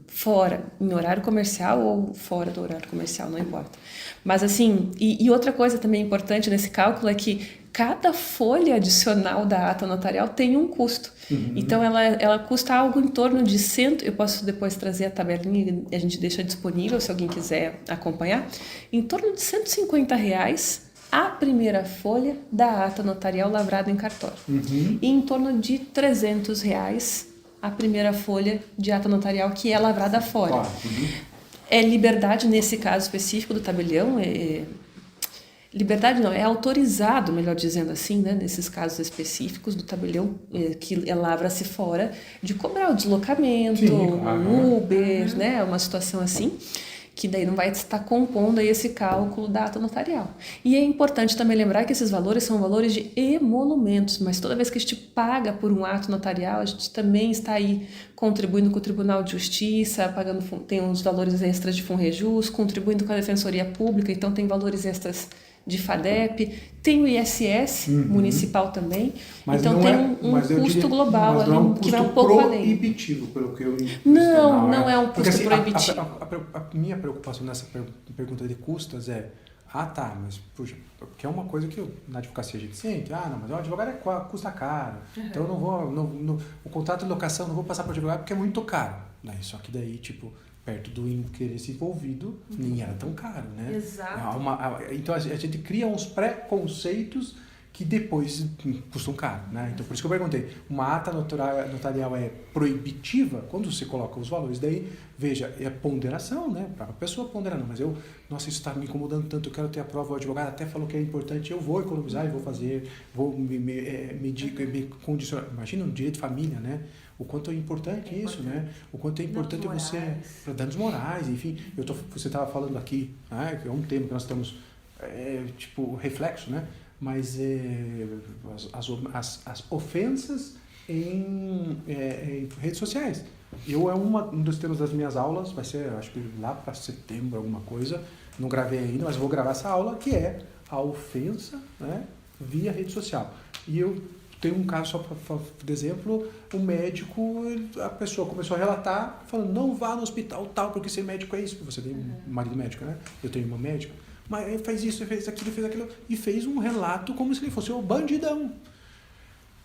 Fora, em horário comercial ou fora do horário comercial, não importa. Mas assim, e outra coisa também importante nesse cálculo é que cada folha adicional da ata notarial tem um custo. Então, ela custa algo em torno de eu posso depois trazer a tabelinha e a gente deixa disponível se alguém quiser acompanhar, em torno de R$150 a primeira folha da ata notarial lavrada em cartório. E em torno de R$300 a primeira folha de ata notarial que é lavrada fora. É liberdade, nesse caso específico do tabelião, liberdade não, é autorizado, melhor dizendo assim, né, nesses casos específicos do tabelião que lavra-se fora, de cobrar o deslocamento, um Uber, né, uma situação assim, que daí não vai estar compondo aí esse cálculo da ata notarial. E é importante também lembrar que esses valores são valores de emolumentos, mas toda vez que a gente paga por um ato notarial, a gente também está aí contribuindo com o Tribunal de Justiça, pagando, tem uns valores extras de FUNREJUS, contribuindo com a Defensoria Pública, então tem valores extras de FADEP, tem o ISS municipal também, Mas então tem um custo global ali, que vai um pouco além. Proibitivo, pelo que eu Não é um custo porque, assim, proibitivo. A minha preocupação nessa pergunta de custas é, tá, mas puxa, porque é uma coisa que na advocacia a gente sente, não, mas o advogado custa caro, então eu não vou, o contrato de locação não vou passar para o advogado porque é muito caro, né? Só que daí, tipo, perto do interesse envolvido, nem era tão caro, né? Exato. Então a gente cria uns preconceitos que depois custam caro, né? Então por isso que eu perguntei, uma ata notarial é proibitiva? Quando você coloca os valores, daí, veja, é ponderação, né? Para a pessoa ponderar, não, mas nossa, isso está me incomodando tanto, eu quero ter a prova, o advogado até falou que é importante, eu vou economizar e vou fazer, vou me condicionar. Imagina um direito de família, né? O quanto é importante isso, né? O quanto é importante você... Para danos morais, enfim. Você estava falando aqui, né? Que é um tema que nós estamos, reflexo, né? Mas as ofensas em redes sociais. Um dos temas das minhas aulas, vai ser, acho que lá para setembro, alguma coisa, não gravei ainda, mas vou gravar essa aula, que é a ofensa, né? Via rede social. E eu tenho um caso, só para de exemplo, um médico, a pessoa começou a relatar, falando, não vá no hospital tal, porque ser médico é isso. Você tem um marido médico, né? Eu tenho uma médica. Mas ele fez isso, ele fez aquilo, e fez um relato como se ele fosse um bandidão.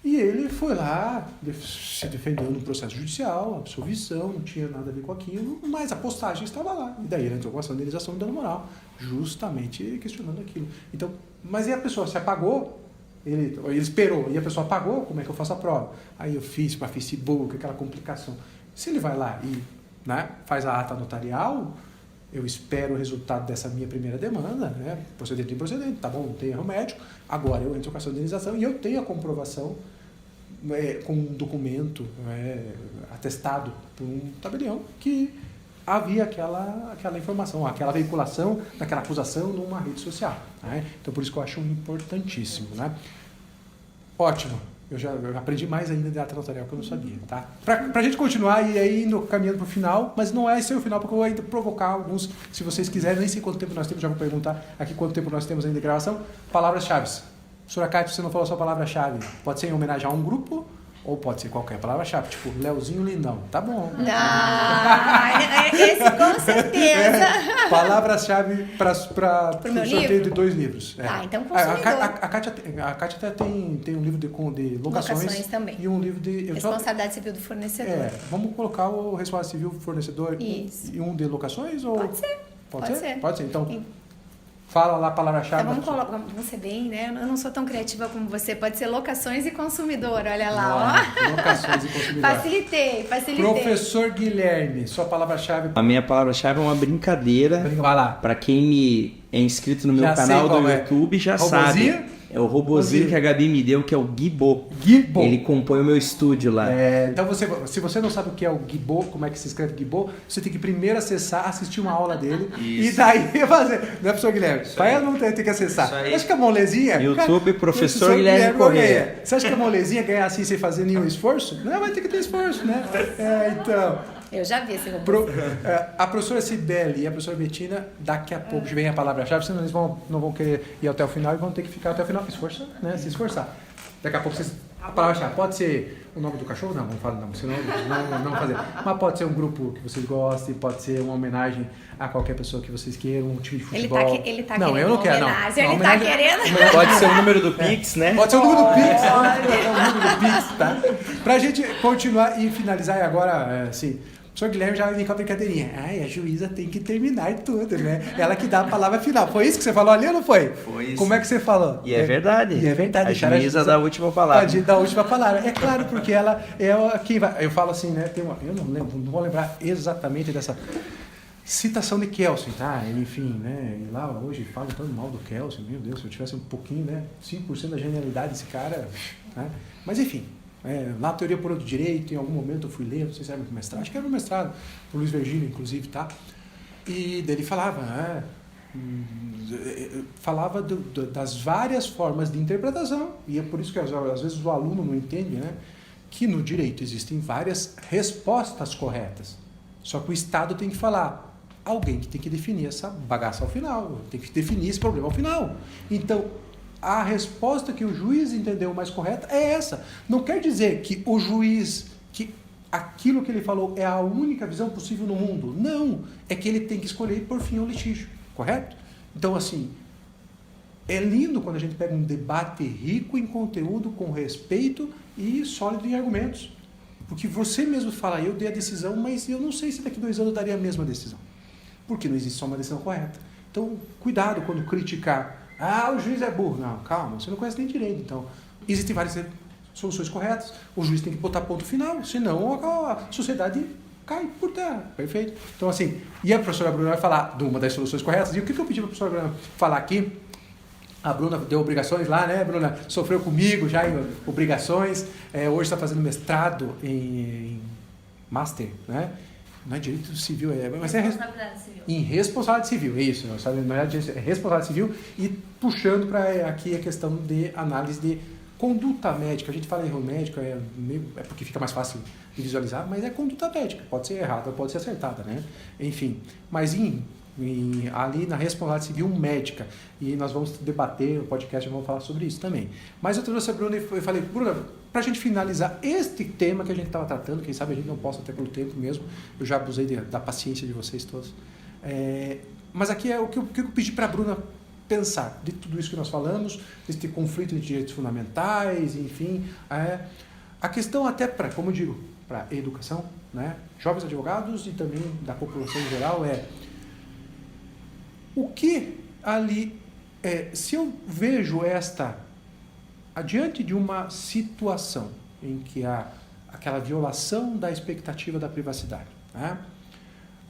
E ele foi lá, se defendeu no processo judicial, absolvição, não tinha nada a ver com aquilo, mas a postagem estava lá. E daí ele entrou com ação de indenização de dano moral, justamente questionando aquilo. Então, mas e a pessoa se apagou? Ele esperou, e a pessoa apagou, como é que eu faço a prova? Aí eu fiz para Facebook, aquela complicação. Se ele vai lá e, né, faz a ata notarial, eu espero o resultado dessa minha primeira demanda, né, procedente em procedente, tá bom, não tem erro médico, agora eu entro com essa indenização e eu tenho a comprovação com um documento atestado por um tabelião que havia aquela informação, aquela veiculação daquela acusação numa rede social, né? Então por isso que eu acho importantíssimo, né? Ótimo, eu aprendi mais ainda de ata notarial que eu não sabia, tá? Pra gente continuar e aí caminhando pro final, mas não é esse o final, porque eu vou ainda provocar alguns, se vocês quiserem, nem sei quanto tempo nós temos, já vou perguntar aqui quanto tempo nós temos ainda de gravação. Palavras-chave. Soracate, você não falou a sua palavra-chave, pode ser em homenagem a um grupo ou pode ser qualquer palavra-chave, tipo Leozinho Lindão, tá bom. Esse com certeza. Palavra-chave para o meu sorteio livro? de 2 livros. Então consumidor. A Kátia até tem um livro de locações também. E um livro de... Responsabilidade civil do fornecedor. Vamos colocar o responsabilidade civil do fornecedor Isso. e um de locações? Ou... Pode ser. Pode ser? Pode ser, então... Fala lá a palavra-chave. Então vamos ser bem, né? Eu não sou tão criativa como você. Pode ser locações e consumidor, olha lá, ó. Locações e consumidor. Facilitei. Professor Guilherme, sua palavra-chave. A minha palavra-chave é uma brincadeira. Vai lá. Pra quem é inscrito no meu Já canal sei qual do é. YouTube já Robozinho? sabe. É o robozinho que a Gabi me deu, que é o Guibô. Guibô. Ele compõe o meu estúdio lá. Então, se você não sabe o que é o Guibô, como é que se escreve Guibô, você tem que primeiro acessar, assistir uma aula dele e daí fazer. Não é, professor Guilherme? Vai não ter que acessar. Isso aí. Você acha que a molezinha... YouTube, professor Guilherme Correia. Você acha que a molezinha ganha assim sem fazer nenhum esforço? Não, vai ter que ter esforço, né? Então... Eu já vi esse robô. A professora Cibele e a professora Bettina, daqui a pouco vem a palavra-chave, senão eles não vão querer ir até o final e vão ter que ficar até o final. Esforça, né? Se esforçar. Daqui a pouco vocês... A palavra-chave pode ser o nome do cachorro? Não, vamos falar não, senão não vamos fazer. Mas pode ser um grupo que vocês gostem, pode ser uma homenagem a qualquer pessoa que vocês queiram, um time de futebol. Ele tá não, querendo eu não quero, não. Ele tá querendo. Pode ser o número do Pix, né? Pode ser o número do Pix, o número do Pix, tá? Pra gente continuar e finalizar, e agora, assim... O senhor Guilherme já vem com a brincadeirinha. Ai, a juíza tem que terminar tudo, né? Ela que dá a palavra final. Foi isso que você falou ali ou não foi? Foi isso. Como é que você falou? E é verdade. E é verdade. A juíza dá a última palavra. Da última palavra. É claro, porque ela é quem vai... Eu falo assim, né? Eu não vou lembrar exatamente dessa citação de Kelsen, tá? Enfim, né? E lá hoje falam tanto mal do Kelsen. Meu Deus, se eu tivesse um pouquinho, né? 5% da genialidade desse cara, né? Mas enfim... lá na Teoria Pura do Direito, em algum momento eu fui ler, não sei se era no mestrado, acho que era no mestrado, por Luiz Virgílio, inclusive, tá? E dele falava, das várias formas de interpretação, e é por isso que às vezes o aluno não entende, né? Que no direito existem várias respostas corretas, só que o Estado tem que falar, alguém que tem que definir essa bagaça ao final, tem que definir esse problema ao final. Então, a resposta que o juiz entendeu mais correta é essa. Não quer dizer que o juiz, que aquilo que ele falou é a única visão possível no mundo. Não. É que ele tem que escolher por fim o litígio. Correto? Então, assim, é lindo quando a gente pega um debate rico em conteúdo, com respeito e sólido em argumentos. Porque você mesmo fala, eu dei a decisão, mas eu não sei se daqui 2 anos eu daria a mesma decisão. Porque não existe só uma decisão correta. Então, cuidado quando criticar. Ah, o juiz é burro. Não, calma, você não conhece nem direito. Então, existem várias soluções corretas. O juiz tem que botar ponto final, senão a sociedade cai por terra. Perfeito? Então, assim, e a professora Bruna vai falar de uma das soluções corretas. E o que eu pedi para a professora Bruna falar aqui? A Bruna deu obrigações lá, né, Bruna? Sofreu comigo já em obrigações. Hoje está fazendo mestrado em Master, né? Não é direito civil, mas é Responsabilidade civil. Em responsabilidade civil, é isso. Sabe? Na verdade, é responsabilidade civil e puxando para aqui a questão de análise de conduta médica. A gente fala erro médico, é porque fica mais fácil de visualizar, mas é conduta médica. Pode ser errada, pode ser acertada, né? Enfim, mas ali na responsabilidade civil médica. E nós vamos debater, no podcast vamos falar sobre isso também. Mas eu trouxe a Bruna e falei, Bruna, para a gente finalizar este tema que a gente estava tratando, quem sabe a gente não possa até pelo tempo mesmo, eu já abusei da paciência de vocês todos. Mas aqui é o que eu pedi para a Bruna pensar, de tudo isso que nós falamos, desse conflito de direitos fundamentais, enfim. A questão até para, como eu digo, para a educação, né? Jovens advogados e também da população em geral o que ali, se eu vejo adiante de uma situação em que há aquela violação da expectativa da privacidade, né?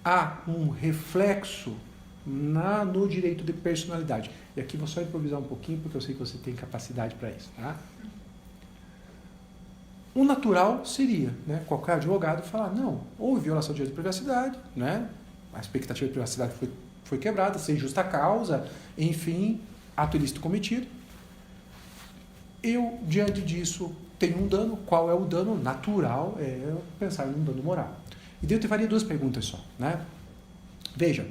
Há um reflexo no direito de personalidade. E aqui vou só improvisar um pouquinho, porque eu sei que você tem capacidade para isso. Tá? O natural seria, né, qualquer advogado falar, não, houve violação do direito de privacidade, né, a expectativa de privacidade foi quebrada, sem justa causa, enfim, ato ilícito cometido. Eu, diante disso, tenho um dano. Qual é o dano natural? É eu pensar num dano moral. E daí eu te faria 2 perguntas só. Né? Veja,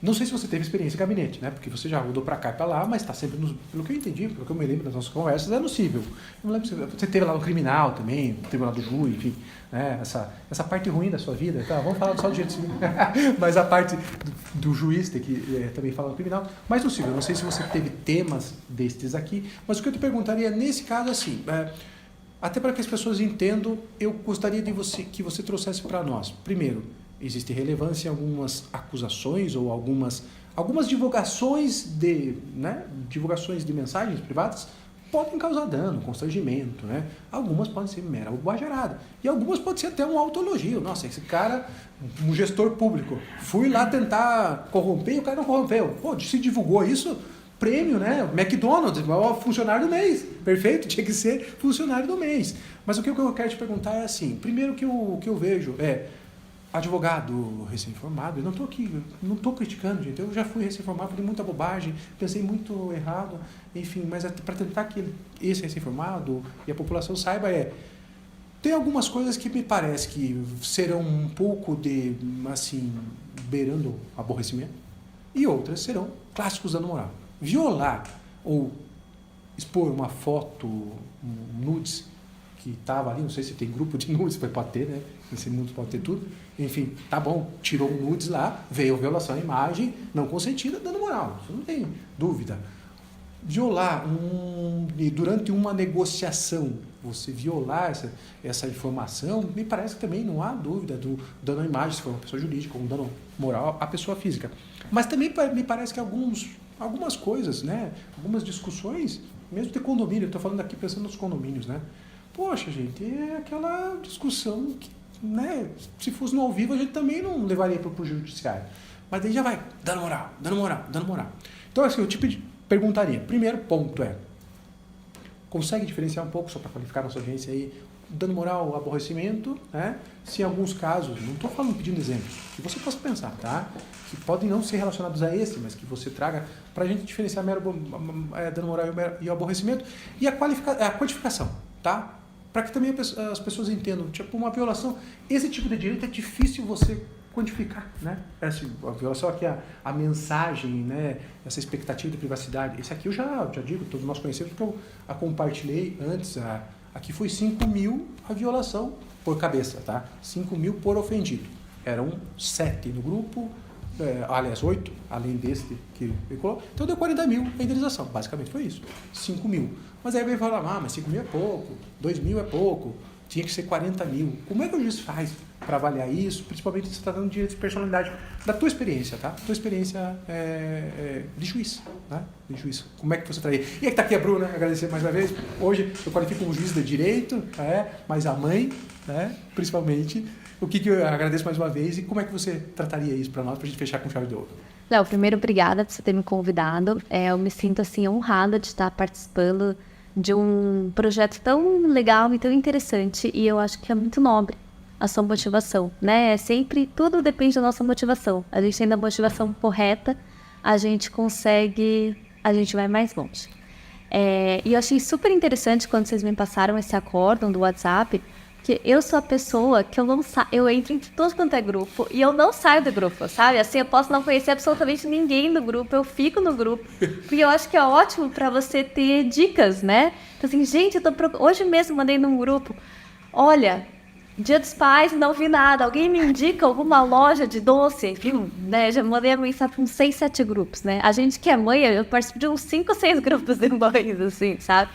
não sei se você teve experiência em gabinete, né? Porque você já rodou para cá e para lá, mas está sempre, pelo que eu entendi, pelo que eu me lembro das nossas conversas, é no cível. Eu me lembro, você teve lá no criminal também, teve lá do júri, enfim, né? Essa parte ruim da sua vida, tá? Vamos falar só do direito civil, mas a parte do juiz, que também fala no criminal, mas no cível. Eu não sei se você teve temas destes aqui, mas o que eu te perguntaria nesse caso, assim, até para que as pessoas entendam, eu gostaria que você trouxesse para nós, primeiro, existe relevância em algumas acusações ou algumas Algumas divulgações de mensagens privadas podem causar dano, constrangimento, né? Algumas podem ser mera bobageirada. E algumas podem ser até um autoelogio. Nossa, esse cara, um gestor público, fui lá tentar corromper e o cara não corrompeu. Pô, se divulgou isso, prêmio, né? McDonald's, funcionário do mês. Perfeito? Tinha que ser funcionário do mês. Mas o que eu quero te perguntar é assim, primeiro que eu vejo é advogado recém-formado, eu não estou aqui, não estou criticando, gente, eu já fui recém-formado, falei muita bobagem, pensei muito errado, enfim, mas para tentar que esse recém-formado e a população saiba tem algumas coisas que me parece que serão um pouco de, assim, beirando aborrecimento, e outras serão clássicos dando moral. Violar ou expor uma foto, nudes, que estava ali, não sei se tem grupo de nudes, pode ter, né? Esse nudes pode ter tudo. Enfim, tá bom, tirou um nudes lá, veio violação à imagem, não consentida, dando moral, isso não tem dúvida. Violar, durante uma negociação, você violar essa informação, me parece que também não há dúvida do dano à imagem, se for uma pessoa jurídica, ou um dano moral à pessoa física. Mas também me parece que algumas coisas, né? Algumas discussões, mesmo de condomínio, eu estou falando aqui pensando nos condomínios, né? Poxa, gente, é aquela discussão que, né, se fosse no ao vivo, a gente também não levaria para o judiciário. Mas daí já vai, dando moral. Então, assim, eu te perguntaria, primeiro ponto consegue diferenciar um pouco, só para qualificar a nossa audiência aí, dando moral, aborrecimento, né? Se em alguns casos, não estou pedindo exemplos, que você possa pensar, tá? Que podem não ser relacionados a esse, mas que você traga para a gente diferenciar dando moral e o aborrecimento, e a quantificação, tá? Para que também as pessoas entendam, tipo, uma violação, esse tipo de direito é difícil você quantificar, né? A violação aqui, a mensagem, né? Essa expectativa de privacidade, esse aqui eu já digo, todos nós conhecemos, porque eu a compartilhei antes, aqui foi 5.000 a violação por cabeça, tá? 5.000 por ofendido. Eram 7 no grupo, aliás, 8, além desse que veiculou, então deu 40.000 a indenização, basicamente foi isso, 5.000. Mas aí vai falar, mas 5.000 é pouco, 2.000 é pouco, tinha que ser 40.000. Como é que o juiz faz para avaliar isso, principalmente se você está dando direito de personalidade, da tua experiência, tá? Tua experiência de juiz, né? De juiz. Como é que você traria? E aí está aqui a Bruna, agradecer mais uma vez. Hoje eu qualifico como juiz de direito, mas a mãe, né? Principalmente. O que eu agradeço mais uma vez e como é que você trataria isso para nós, para a gente fechar com chave de ouro? Léo, primeiro, obrigada por você ter me convidado. Eu me sinto, assim, honrada de estar participando de um projeto tão legal e tão interessante, e eu acho que é muito nobre a sua motivação, né? Sempre, tudo depende da nossa motivação. A gente tendo a motivação correta, a gente vai mais longe. E eu achei super interessante quando vocês me passaram esse acórdão do WhatsApp, que eu sou a pessoa que eu entro em todo quanto é grupo e eu não saio do grupo, sabe? Assim, eu posso não conhecer absolutamente ninguém do grupo, eu fico no grupo, porque eu acho que é ótimo pra você ter dicas, né? Então assim, gente, hoje mesmo mandei num grupo, olha, Dia dos Pais, não vi nada, alguém me indica alguma loja de doce, viu? Né? Já mandei a mensagem para uns 6, 7 grupos, né? A gente que é mãe, eu participo de uns 5, 6 grupos de mães, assim, sabe?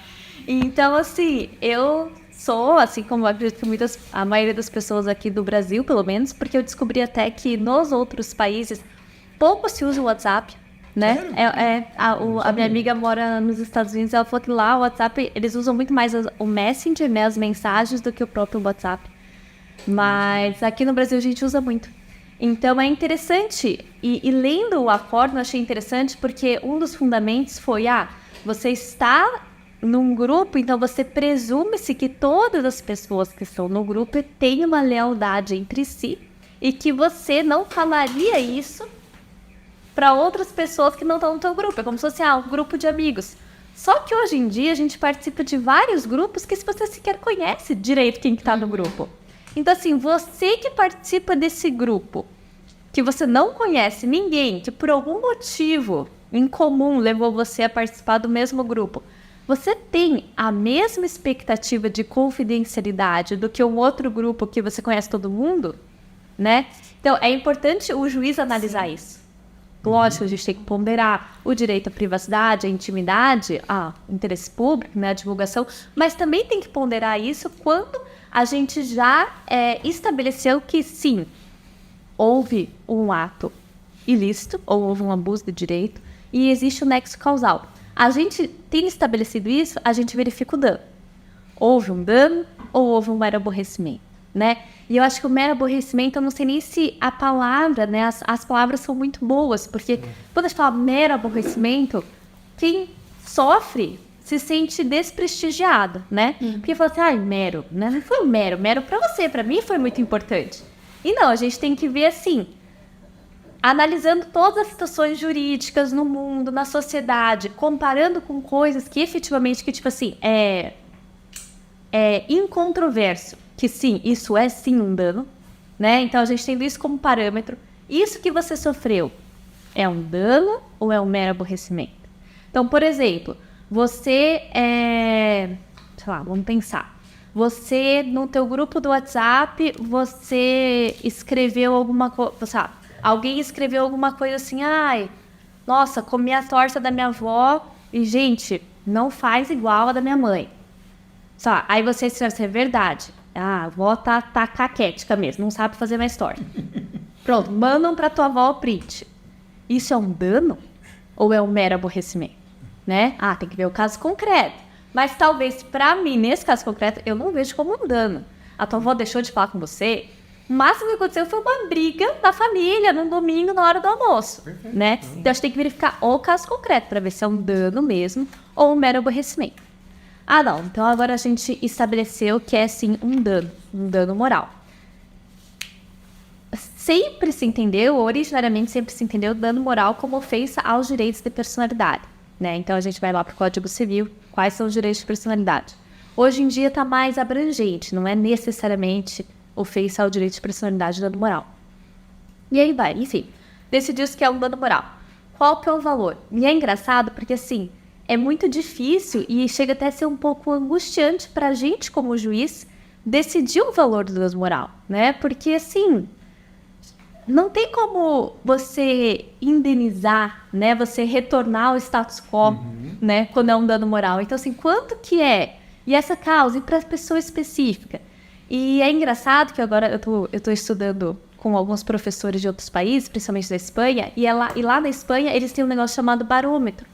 Então, assim, eu sou, assim como eu acredito que a maioria das pessoas aqui do Brasil, pelo menos, porque eu descobri até que nos outros países pouco se usa o WhatsApp, né? A minha amiga mora nos Estados Unidos, ela falou que lá o WhatsApp, eles usam muito mais o Messenger, né, as mensagens, do que o próprio WhatsApp. Mas aqui no Brasil a gente usa muito. Então é interessante, e lendo o acordo eu achei interessante, porque um dos fundamentos foi, você está num grupo, então você presume-se que todas as pessoas que estão no grupo têm uma lealdade entre si e que você não falaria isso para outras pessoas que não estão no teu grupo. É como se fosse um grupo de amigos. Só que hoje em dia a gente participa de vários grupos que se você sequer conhece direito quem que está no grupo. Então assim, você que participa desse grupo, que você não conhece ninguém, que por algum motivo em comum levou você a participar do mesmo grupo, você tem a mesma expectativa de confidencialidade do que um outro grupo que você conhece todo mundo, né? Então, é importante o juiz analisar isso. Lógico, a gente tem que ponderar o direito à privacidade, à intimidade, ao interesse público, né, a divulgação, mas também tem que ponderar isso quando a gente já estabeleceu que, sim, houve um ato ilícito ou houve um abuso de direito e existe o nexo causal. A gente tem estabelecido isso, a gente verifica o dano. Houve um dano ou houve um mero aborrecimento, né? E eu acho que o mero aborrecimento, eu não sei nem se a palavra, né? As palavras são muito boas, porque quando a gente fala mero aborrecimento, quem sofre se sente desprestigiada, né? Porque fala assim, mero, né? Não foi um mero pra você, pra mim foi muito importante. E não, a gente tem que ver assim, analisando todas as situações jurídicas no mundo, na sociedade, comparando com coisas que efetivamente, que tipo assim, é incontroverso, que sim, isso é sim um dano, né? Então a gente tendo isso como parâmetro, isso que você sofreu é um dano ou é um mero aborrecimento? Então, por exemplo, você sei lá, vamos pensar. Você, no teu grupo do WhatsApp, você escreveu alguma coisa, alguém escreveu alguma coisa assim, nossa, comi a torta da minha avó e, gente, não faz igual a da minha mãe. Aí você escreve, é verdade. A avó tá caquética mesmo, não sabe fazer mais torta. Pronto, mandam pra tua avó o print. Isso é um dano ou é um mero aborrecimento? Né? Tem que ver o caso concreto. Mas talvez, pra mim, nesse caso concreto, eu não vejo como um dano. A tua avó deixou de falar com você, o máximo que aconteceu foi uma briga da família num domingo na hora do almoço, né? Então a gente tem que verificar o caso concreto para ver se é um dano mesmo ou um mero aborrecimento. Não, então agora a gente estabeleceu que é sim um dano moral. Sempre se entendeu, originariamente sempre se entendeu dano moral como ofensa aos direitos de personalidade, né? Então a gente vai lá para o Código Civil, quais são os direitos de personalidade. Hoje em dia está mais abrangente, não é necessariamente ofensa ao direito de personalidade e dano moral. E aí vai, enfim, decidiu-se que é um dano moral. Qual que é o valor? E é engraçado porque, assim, é muito difícil e chega até a ser um pouco angustiante para a gente, como juiz, decidir o valor do dano moral, né? Porque, assim, não tem como você indenizar, né? Você retornar ao status quo, né? Quando é um dano moral. Então, assim, quanto que é? E essa causa, e para a pessoa específica? E é engraçado que agora eu tô estudando com alguns professores de outros países, principalmente da Espanha, e lá na Espanha eles têm um negócio chamado barômetro.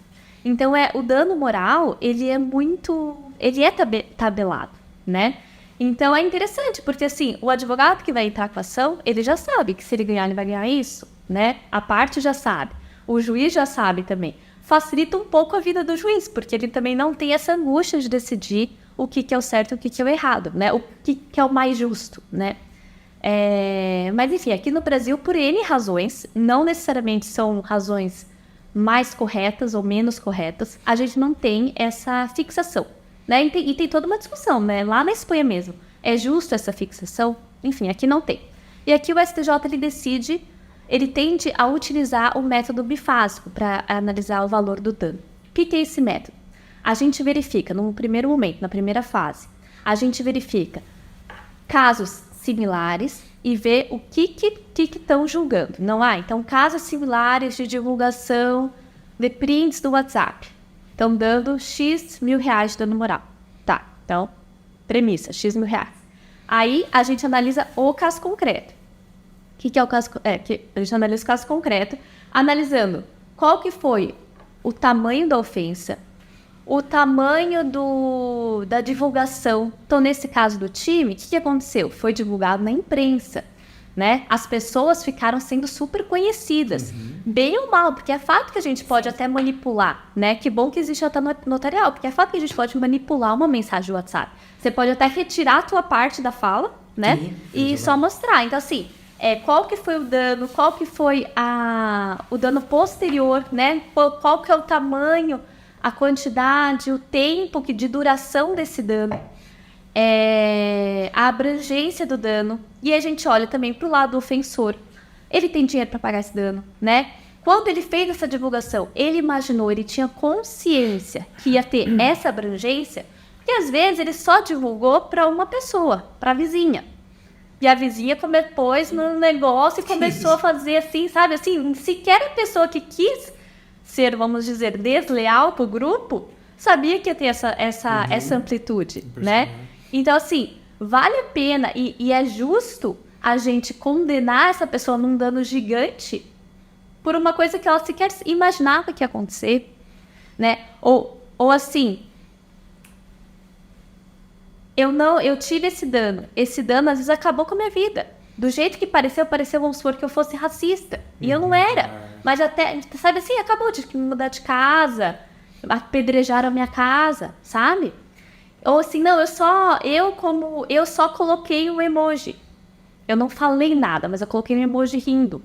Então, o dano moral, ele é tabelado, né? Então, é interessante, porque assim, o advogado que vai entrar com a ação, ele já sabe que se ele ganhar, ele vai ganhar isso, né? A parte já sabe, o juiz já sabe também. Facilita um pouco a vida do juiz, porque ele também não tem essa angústia de decidir o que é o certo e o que é o errado, né? O que é o mais justo, né? Mas, enfim, aqui no Brasil, por N razões, não necessariamente são razões mais corretas ou menos corretas, a gente não tem essa fixação, né? E tem toda uma discussão, né? Lá na Espanha mesmo, é justo essa fixação? Enfim, aqui não tem. E aqui o STJ, ele tende a utilizar o método bifásico para analisar o valor do dano. O que é esse método? A gente verifica, no primeiro momento, na primeira fase, a gente verifica casos similares e vê o que estão julgando. Não então, casos similares de divulgação de prints do WhatsApp. Estão dando X mil reais de dano moral. Tá, então, premissa, X mil reais. Aí, a gente analisa o caso concreto. O que é o caso? A gente analisa o caso concreto, analisando qual que foi o tamanho da ofensa, o tamanho da divulgação. Então, nesse caso do time, o que aconteceu? Foi divulgado na imprensa, né? As pessoas ficaram sendo super conhecidas, bem ou mal, porque é fato que a gente pode até manipular, né? Que bom que existe até notarial, porque é fato que a gente pode manipular uma mensagem do WhatsApp. Você pode até retirar a tua parte da fala, né? Sim, e só mostrar. Então, assim, qual que foi o dano, qual que foi o dano posterior, né? Qual que é o tamanho, a quantidade, o tempo de duração desse dano, a abrangência do dano. E a gente olha também para o lado do ofensor. Ele tem dinheiro para pagar esse dano, né? Quando ele fez essa divulgação, ele imaginou, ele tinha consciência que ia ter essa abrangência, que às vezes ele só divulgou para uma pessoa, para a vizinha. E a vizinha pôs no negócio e começou a fazer assim, sabe? Assim, sequer a pessoa que quis ser, vamos dizer, desleal para o grupo, sabia que ia ter essa amplitude, né? Então, assim, vale a pena e é justo a gente condenar essa pessoa num dano gigante por uma coisa que ela sequer imaginava que ia acontecer, né? Ou assim, eu tive esse dano às vezes acabou com a minha vida. Do jeito que pareceu, vamos supor, que eu fosse racista. E eu não era. Mas até, sabe assim, acabou de me mudar de casa, apedrejaram a minha casa, sabe? Ou assim, não, eu só coloquei um emoji. Eu não falei nada, mas eu coloquei um emoji rindo.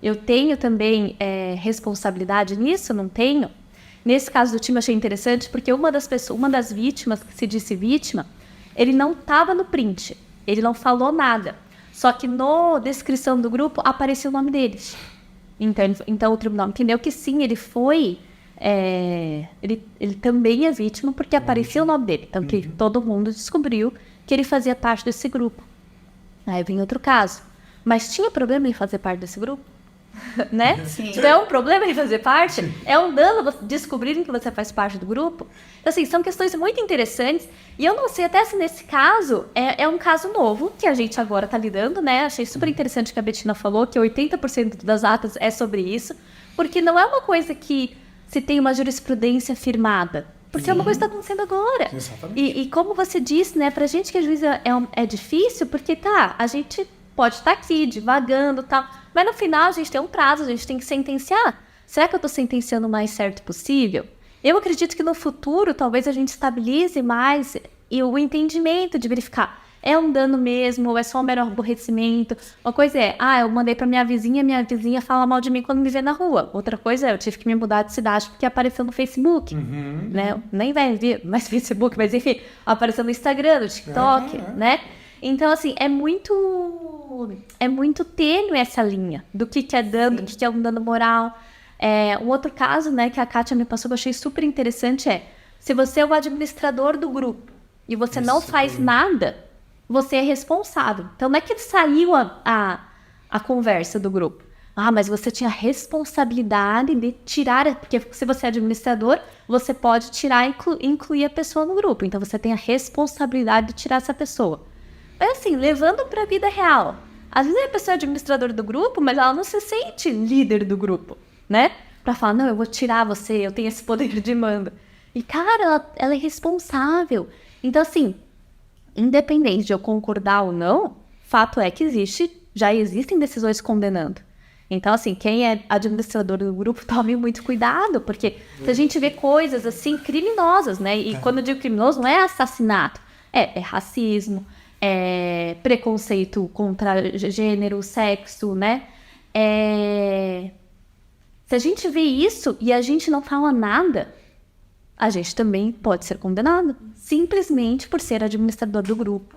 Eu tenho também responsabilidade nisso? Não tenho? Nesse caso do time eu achei interessante, porque uma das vítimas, que se disse vítima, ele não estava no print, ele não falou nada. Só que na descrição do grupo apareceu o nome deles. Então o tribunal entendeu que sim, ele foi... ele também é vítima porque apareceu o nome dele. Então que todo mundo descobriu que ele fazia parte desse grupo. Aí vem outro caso. Mas tinha problema em fazer parte desse grupo? Né? Sim. Então é um problema em fazer parte? É um dano descobrirem que você faz parte do grupo? Então, assim, são questões muito interessantes. E eu não sei até se nesse caso é um caso novo que a gente agora está lidando, né? Achei super interessante que a Bettina falou que 80% das atas é sobre isso, porque não é uma coisa que se tem uma jurisprudência firmada. Porque é uma coisa que está acontecendo agora. E como você disse, né, pra gente que a juíza é difícil, porque a gente pode estar aqui divagando e tal, mas no final a gente tem um prazo, a gente tem que sentenciar. Será que eu estou sentenciando o mais certo possível? Eu acredito que no futuro talvez a gente estabilize mais e o entendimento de verificar é um dano mesmo ou é só um mero aborrecimento. Uma coisa eu mandei pra minha vizinha fala mal de mim quando me vê na rua. Outra coisa eu tive que me mudar de cidade porque apareceu no Facebook, né? Nem vai ver mais Facebook, mas enfim, apareceu no Instagram, no TikTok, né? Então, assim, é muito tênue essa linha do que é dano, do que é um dano moral. Um outro caso, né, que a Kátia me passou, que eu achei super interessante se você é o administrador do grupo e você não faz nada, você é responsável. Então, não é que saiu a conversa do grupo. Mas você tinha responsabilidade de tirar, porque se você é administrador, você pode tirar e incluir a pessoa no grupo. Então, você tem a responsabilidade de tirar essa pessoa. Mas assim, levando para a vida real. Às vezes a pessoa é administradora do grupo, mas ela não se sente líder do grupo, né? Pra falar, não, eu vou tirar você, eu tenho esse poder de mando. E, cara, ela é responsável. Então, assim, independente de eu concordar ou não, fato é que já existem decisões condenando. Então, assim, quem é administrador do grupo, tome muito cuidado, porque se a gente vê coisas, assim, criminosas, né? E quando eu digo criminoso, não é assassinato, é racismo, preconceito contra gênero, sexo, né? Se a gente vê isso e a gente não fala nada, a gente também pode ser condenado, simplesmente por ser administrador do grupo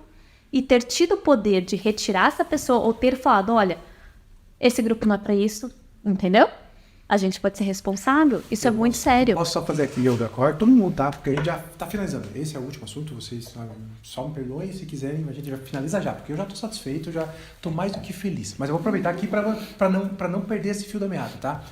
e ter tido o poder de retirar essa pessoa ou ter falado, olha, esse grupo não é pra isso, entendeu? A gente pode ser responsável, isso é muito sério. Posso só fazer aqui, Yoga Core? Todo mundo tá, porque a gente já tá finalizando. Esse é o último assunto, vocês só me perdoem, se quiserem, a gente já finaliza já, porque eu já tô satisfeito, já tô mais do que feliz. Mas eu vou aproveitar aqui pra não perder esse fio da meada, tá?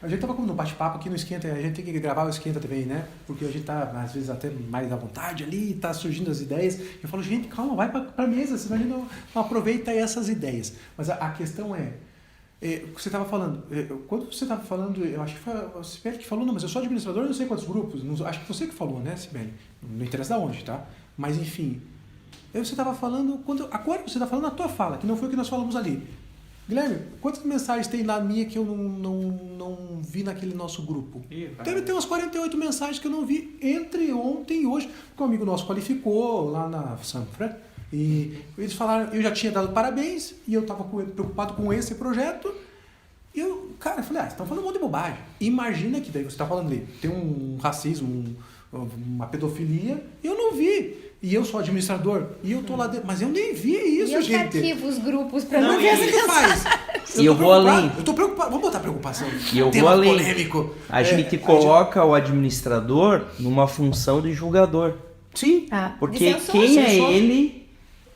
A gente tava no bate-papo aqui no Esquenta, a gente tem que gravar o Esquenta também, né? Porque a gente tá, às vezes, até mais à vontade ali, tá surgindo as ideias. Eu falo, gente, calma, vai pra mesa, senão a gente não aproveita essas ideias. Mas a questão você estava falando, quando você estava falando, eu acho que foi a Sibeli que falou, não, mas eu sou administrador, não sei quantos grupos, acho que você que falou, né, Sibeli? Não interessa de onde, tá? Mas, enfim, você estava falando, agora você está falando na tua fala, que não foi o que nós falamos ali. Guilherme, quantas mensagens tem na minha que eu não vi naquele nosso grupo? Deve ter umas 48 mensagens que eu não vi entre ontem e hoje, porque um amigo nosso qualificou lá na Sanfra, e eles falaram, eu já tinha dado parabéns e eu estava preocupado com esse projeto. E eu falei, vocês estão falando um monte de bobagem. Imagina que daí você está falando ali, tem um racismo, uma pedofilia, eu não vi. E eu sou administrador, e eu tô lá dentro, mas eu nem vi isso, gente. E eu arquivo os grupos para não ver o que faz. E eu vou além. Eu tô preocupado, vamos botar preocupação. E eu vou além. Polêmico. A gente coloca o administrador numa função de julgador. Sim. Porque quem é ele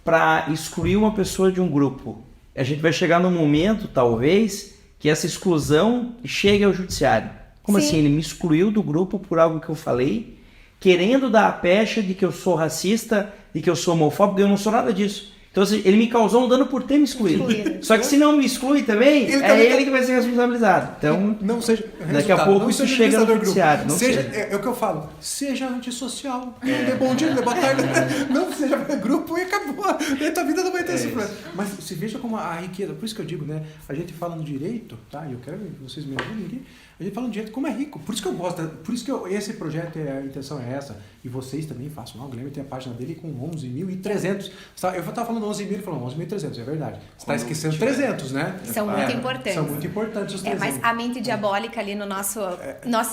para excluir uma pessoa de um grupo? A gente vai chegar num momento, talvez, que essa exclusão chegue ao judiciário. Como assim? Ele me excluiu do grupo por algo que eu falei, querendo dar a pecha de que eu sou racista, de que eu sou homofóbico, eu não sou nada disso. Então, assim, ele me causou um dano por ter me excluído. Só que se não me exclui também, ele que vai ser responsabilizado. Então, não seja daqui a pouco isso chega no judiciário. É o que eu falo, seja antissocial. Não dê bom dia, não dê boa tarde. Não seja grupo e acabou. E a tua vida não vai ter esse problema. Mas se veja como a riqueza, por isso que eu digo, né? A gente fala no direito, tá? E eu quero que vocês me ajudem aqui. A gente fala no direito como é rico. Por isso que eu gosto, esse projeto, a intenção é essa. E vocês também façam. O Guilherme tem a página dele com 11.300. Eu estava falando 11.000, ele falou 11.300, é verdade. Você está esquecendo 300, né? São muito importantes. São muito importantes os 300. Mas a mente diabólica ali no nosso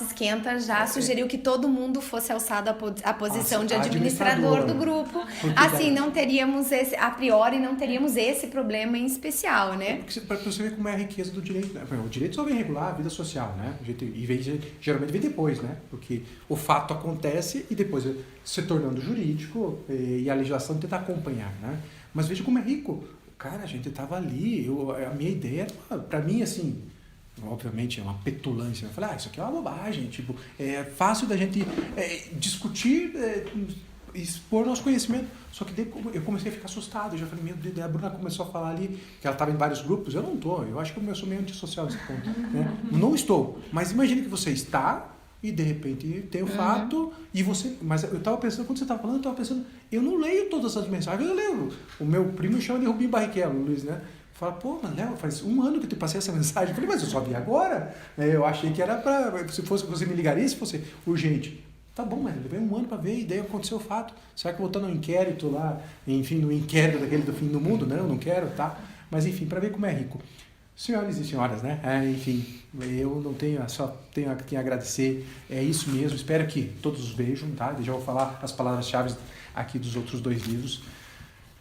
esquenta já sugeriu que todo mundo fosse alçado à posição de administrador do grupo. Assim, não teríamos a priori, não teríamos esse problema em especial, né? Para você ver como é a riqueza do direito. Né? O direito só vem regular a vida social, né? E geralmente vem depois, né? Porque o fato acontece e depois se tornando jurídico e a legislação tenta acompanhar, né? Mas veja como é rico. Cara, a gente tava ali, a minha ideia, para mim, assim, obviamente é uma petulância. Eu falei, isso aqui é uma bobagem, tipo, é fácil da gente discutir, expor nosso conhecimento. Só que daí eu comecei a ficar assustado. Eu já falei, meu Deus, a Bruna começou a falar ali que ela estava em vários grupos. Eu não estou, eu acho que eu sou meio antissocial nesse ponto. Né? Não estou. Mas imagine que você está e de repente tem o fato e você... Mas eu estava pensando, quando você estava falando, eu estava pensando, eu não leio todas essas mensagens, eu leio. O meu primo chama de Rubinho Barrichello, o Luiz, né? Fala, pô, mas Léo, faz 1 ano que eu te passei essa mensagem. Eu falei, mas eu só vi agora. Eu achei que era para... Se fosse você me ligaria, se fosse urgente. Tá bom, mas levei 1 ano para ver e daí aconteceu o fato. Será que voltando ao inquérito lá, enfim, no inquérito daquele do fim do mundo? Não quero, tá? Mas enfim, para ver como é rico. Senhores e senhoras, né? Enfim, eu não tenho, só tenho a quem agradecer. É isso mesmo, espero que todos vejam, tá? Eu já vou falar as palavras-chave aqui dos outros 2 livros.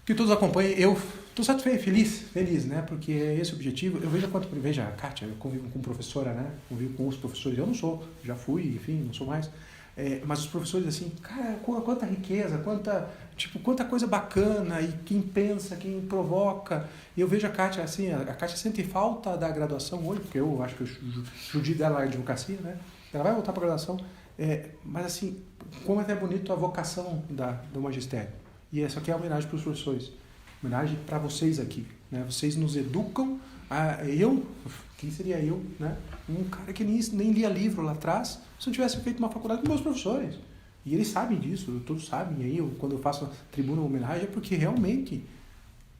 Que todos acompanhem. Eu estou satisfeito, feliz, né? Porque é esse o objetivo. Eu vejo a Kátia, eu convivo com professora, né? Convivo com os professores. Eu não sou, já fui, enfim, não sou mais. Mas os professores, assim, cara, quanta riqueza, quanta coisa bacana, e quem pensa, quem provoca. E eu vejo a Kátia, assim, a Kátia sente falta da graduação hoje, porque eu acho que o judia dela é advocacia, né? Ela vai voltar para a graduação. Mas, assim, como é até bonito a vocação do magistério. E essa aqui é a homenagem para os professores. Homenagem para vocês aqui, né? Vocês nos educam. Quem seria eu, né? Um cara que nem lia livro lá atrás, se eu tivesse feito uma faculdade com meus professores. E eles sabem disso, todos sabem. E aí, quando eu faço a tribuna homenagem, é porque realmente,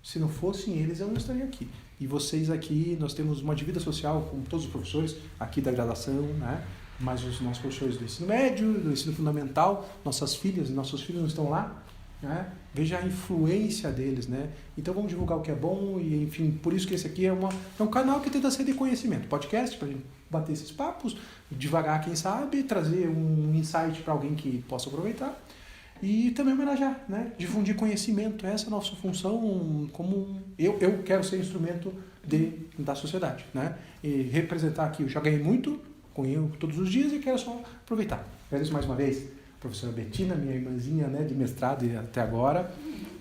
se não fossem eles, eu não estaria aqui. E vocês aqui, nós temos uma dívida social com todos os professores aqui da graduação, né? Mas os nossos professores do ensino médio, do ensino fundamental, nossas filhas e nossos filhos não estão lá. Né? Veja a influência deles, né? Então vamos divulgar o que é bom e, enfim, por isso que esse aqui é um canal que tenta ser de conhecimento, podcast para gente bater esses papos, devagar quem sabe, trazer um insight para alguém que possa aproveitar e também homenagear, né? Difundir conhecimento, essa é a nossa função, como eu quero ser instrumento da sociedade, né? E representar aqui, eu já ganhei muito com eu todos os dias e quero só aproveitar. Agradeço mais uma vez professora Betina, minha irmãzinha, né, de mestrado e até agora,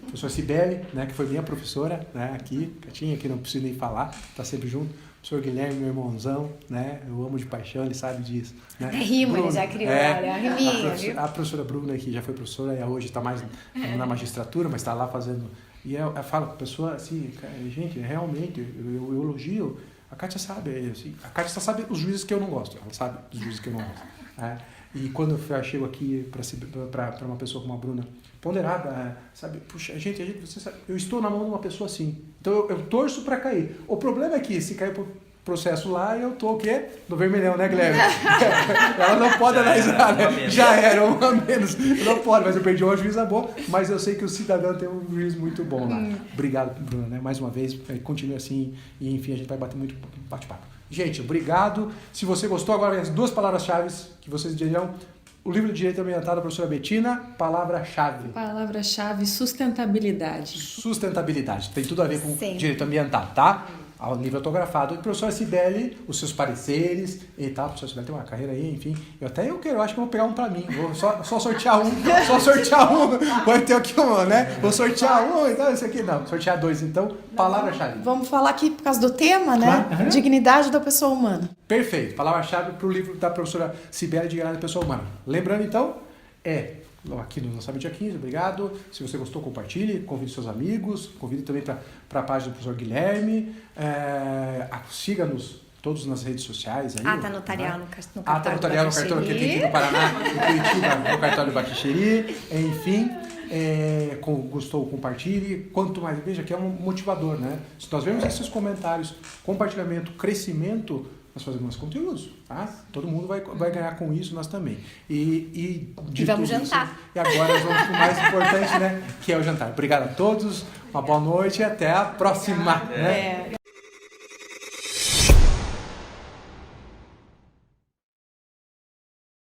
professora Cibele, né, que foi minha professora, né, aqui, Catinha, que não preciso nem falar, está sempre junto, professor Guilherme, meu irmãozão, né, eu amo de paixão, ele sabe disso. Né? Rima, ele já criou, olha, a riminha, a professora Bruna, que já foi professora e hoje está mais na magistratura, mas está lá fazendo, e eu falo com a pessoa assim, gente, realmente, eu elogio, a Kátia sabe, assim, a Kátia só sabe os juízes que eu não gosto, ela sabe os juízes que eu não gosto, né? E quando eu chego aqui para uma pessoa como a Bruna, ponderada, sabe? Puxa, você sabe, eu estou na mão de uma pessoa assim. Então eu torço para cair. O problema é que se cair pro processo lá, eu tô o quê? No vermelhão, né, Guilherme? Ela não pode analisar, né? Já era, uma a menos. Não pode, mas eu perdi uma juíza boa, mas eu sei que o cidadão tem um juiz muito bom lá. Obrigado, Bruna, né? Mais uma vez, continue assim e, enfim, a gente vai bater muito bate-papo. Gente, obrigado. Se você gostou, agora vem as 2 palavras-chave que vocês dirão. O livro de Direito Ambiental da professora Betina, palavra-chave. Palavra-chave, sustentabilidade. Sustentabilidade. Tem tudo a ver com direito ambiental, tá? O livro autografado. E professora Cibele, os seus pareceres e tal. A professora Cibele tem uma carreira aí, enfim. Eu acho que eu vou pegar um pra mim. Vou só sortear um. Vai ter aqui um, né? Vou sortear um, então esse aqui não. Sortear 2, então. Palavra-chave. Vamos falar aqui por causa do tema, né? Claro. Dignidade da pessoa humana. Perfeito. Palavra-chave para o livro da professora Cibele, Dignidade da Pessoa Humana. Lembrando, então, aqui no lançamento dia 15, obrigado. Se você gostou, compartilhe, convide seus amigos, convide também para a página do professor Guilherme, siga-nos todos nas redes sociais. Aí, tá notarial no cartório. Tá notarial no cartório que tem aqui no Paraná, em Curitiba, no cartório Baixixeri, enfim. Gostou, compartilhe. Quanto mais, veja que é um motivador, né? Se nós vemos esses comentários, compartilhamento, crescimento, nós fazemos mais conteúdos, tá? Todo mundo vai ganhar com isso, nós também. E vamos jantar. Isso, e agora nós vamos para o mais importante, né? Que é o jantar. Obrigado a todos, uma boa noite e até a próxima. Né?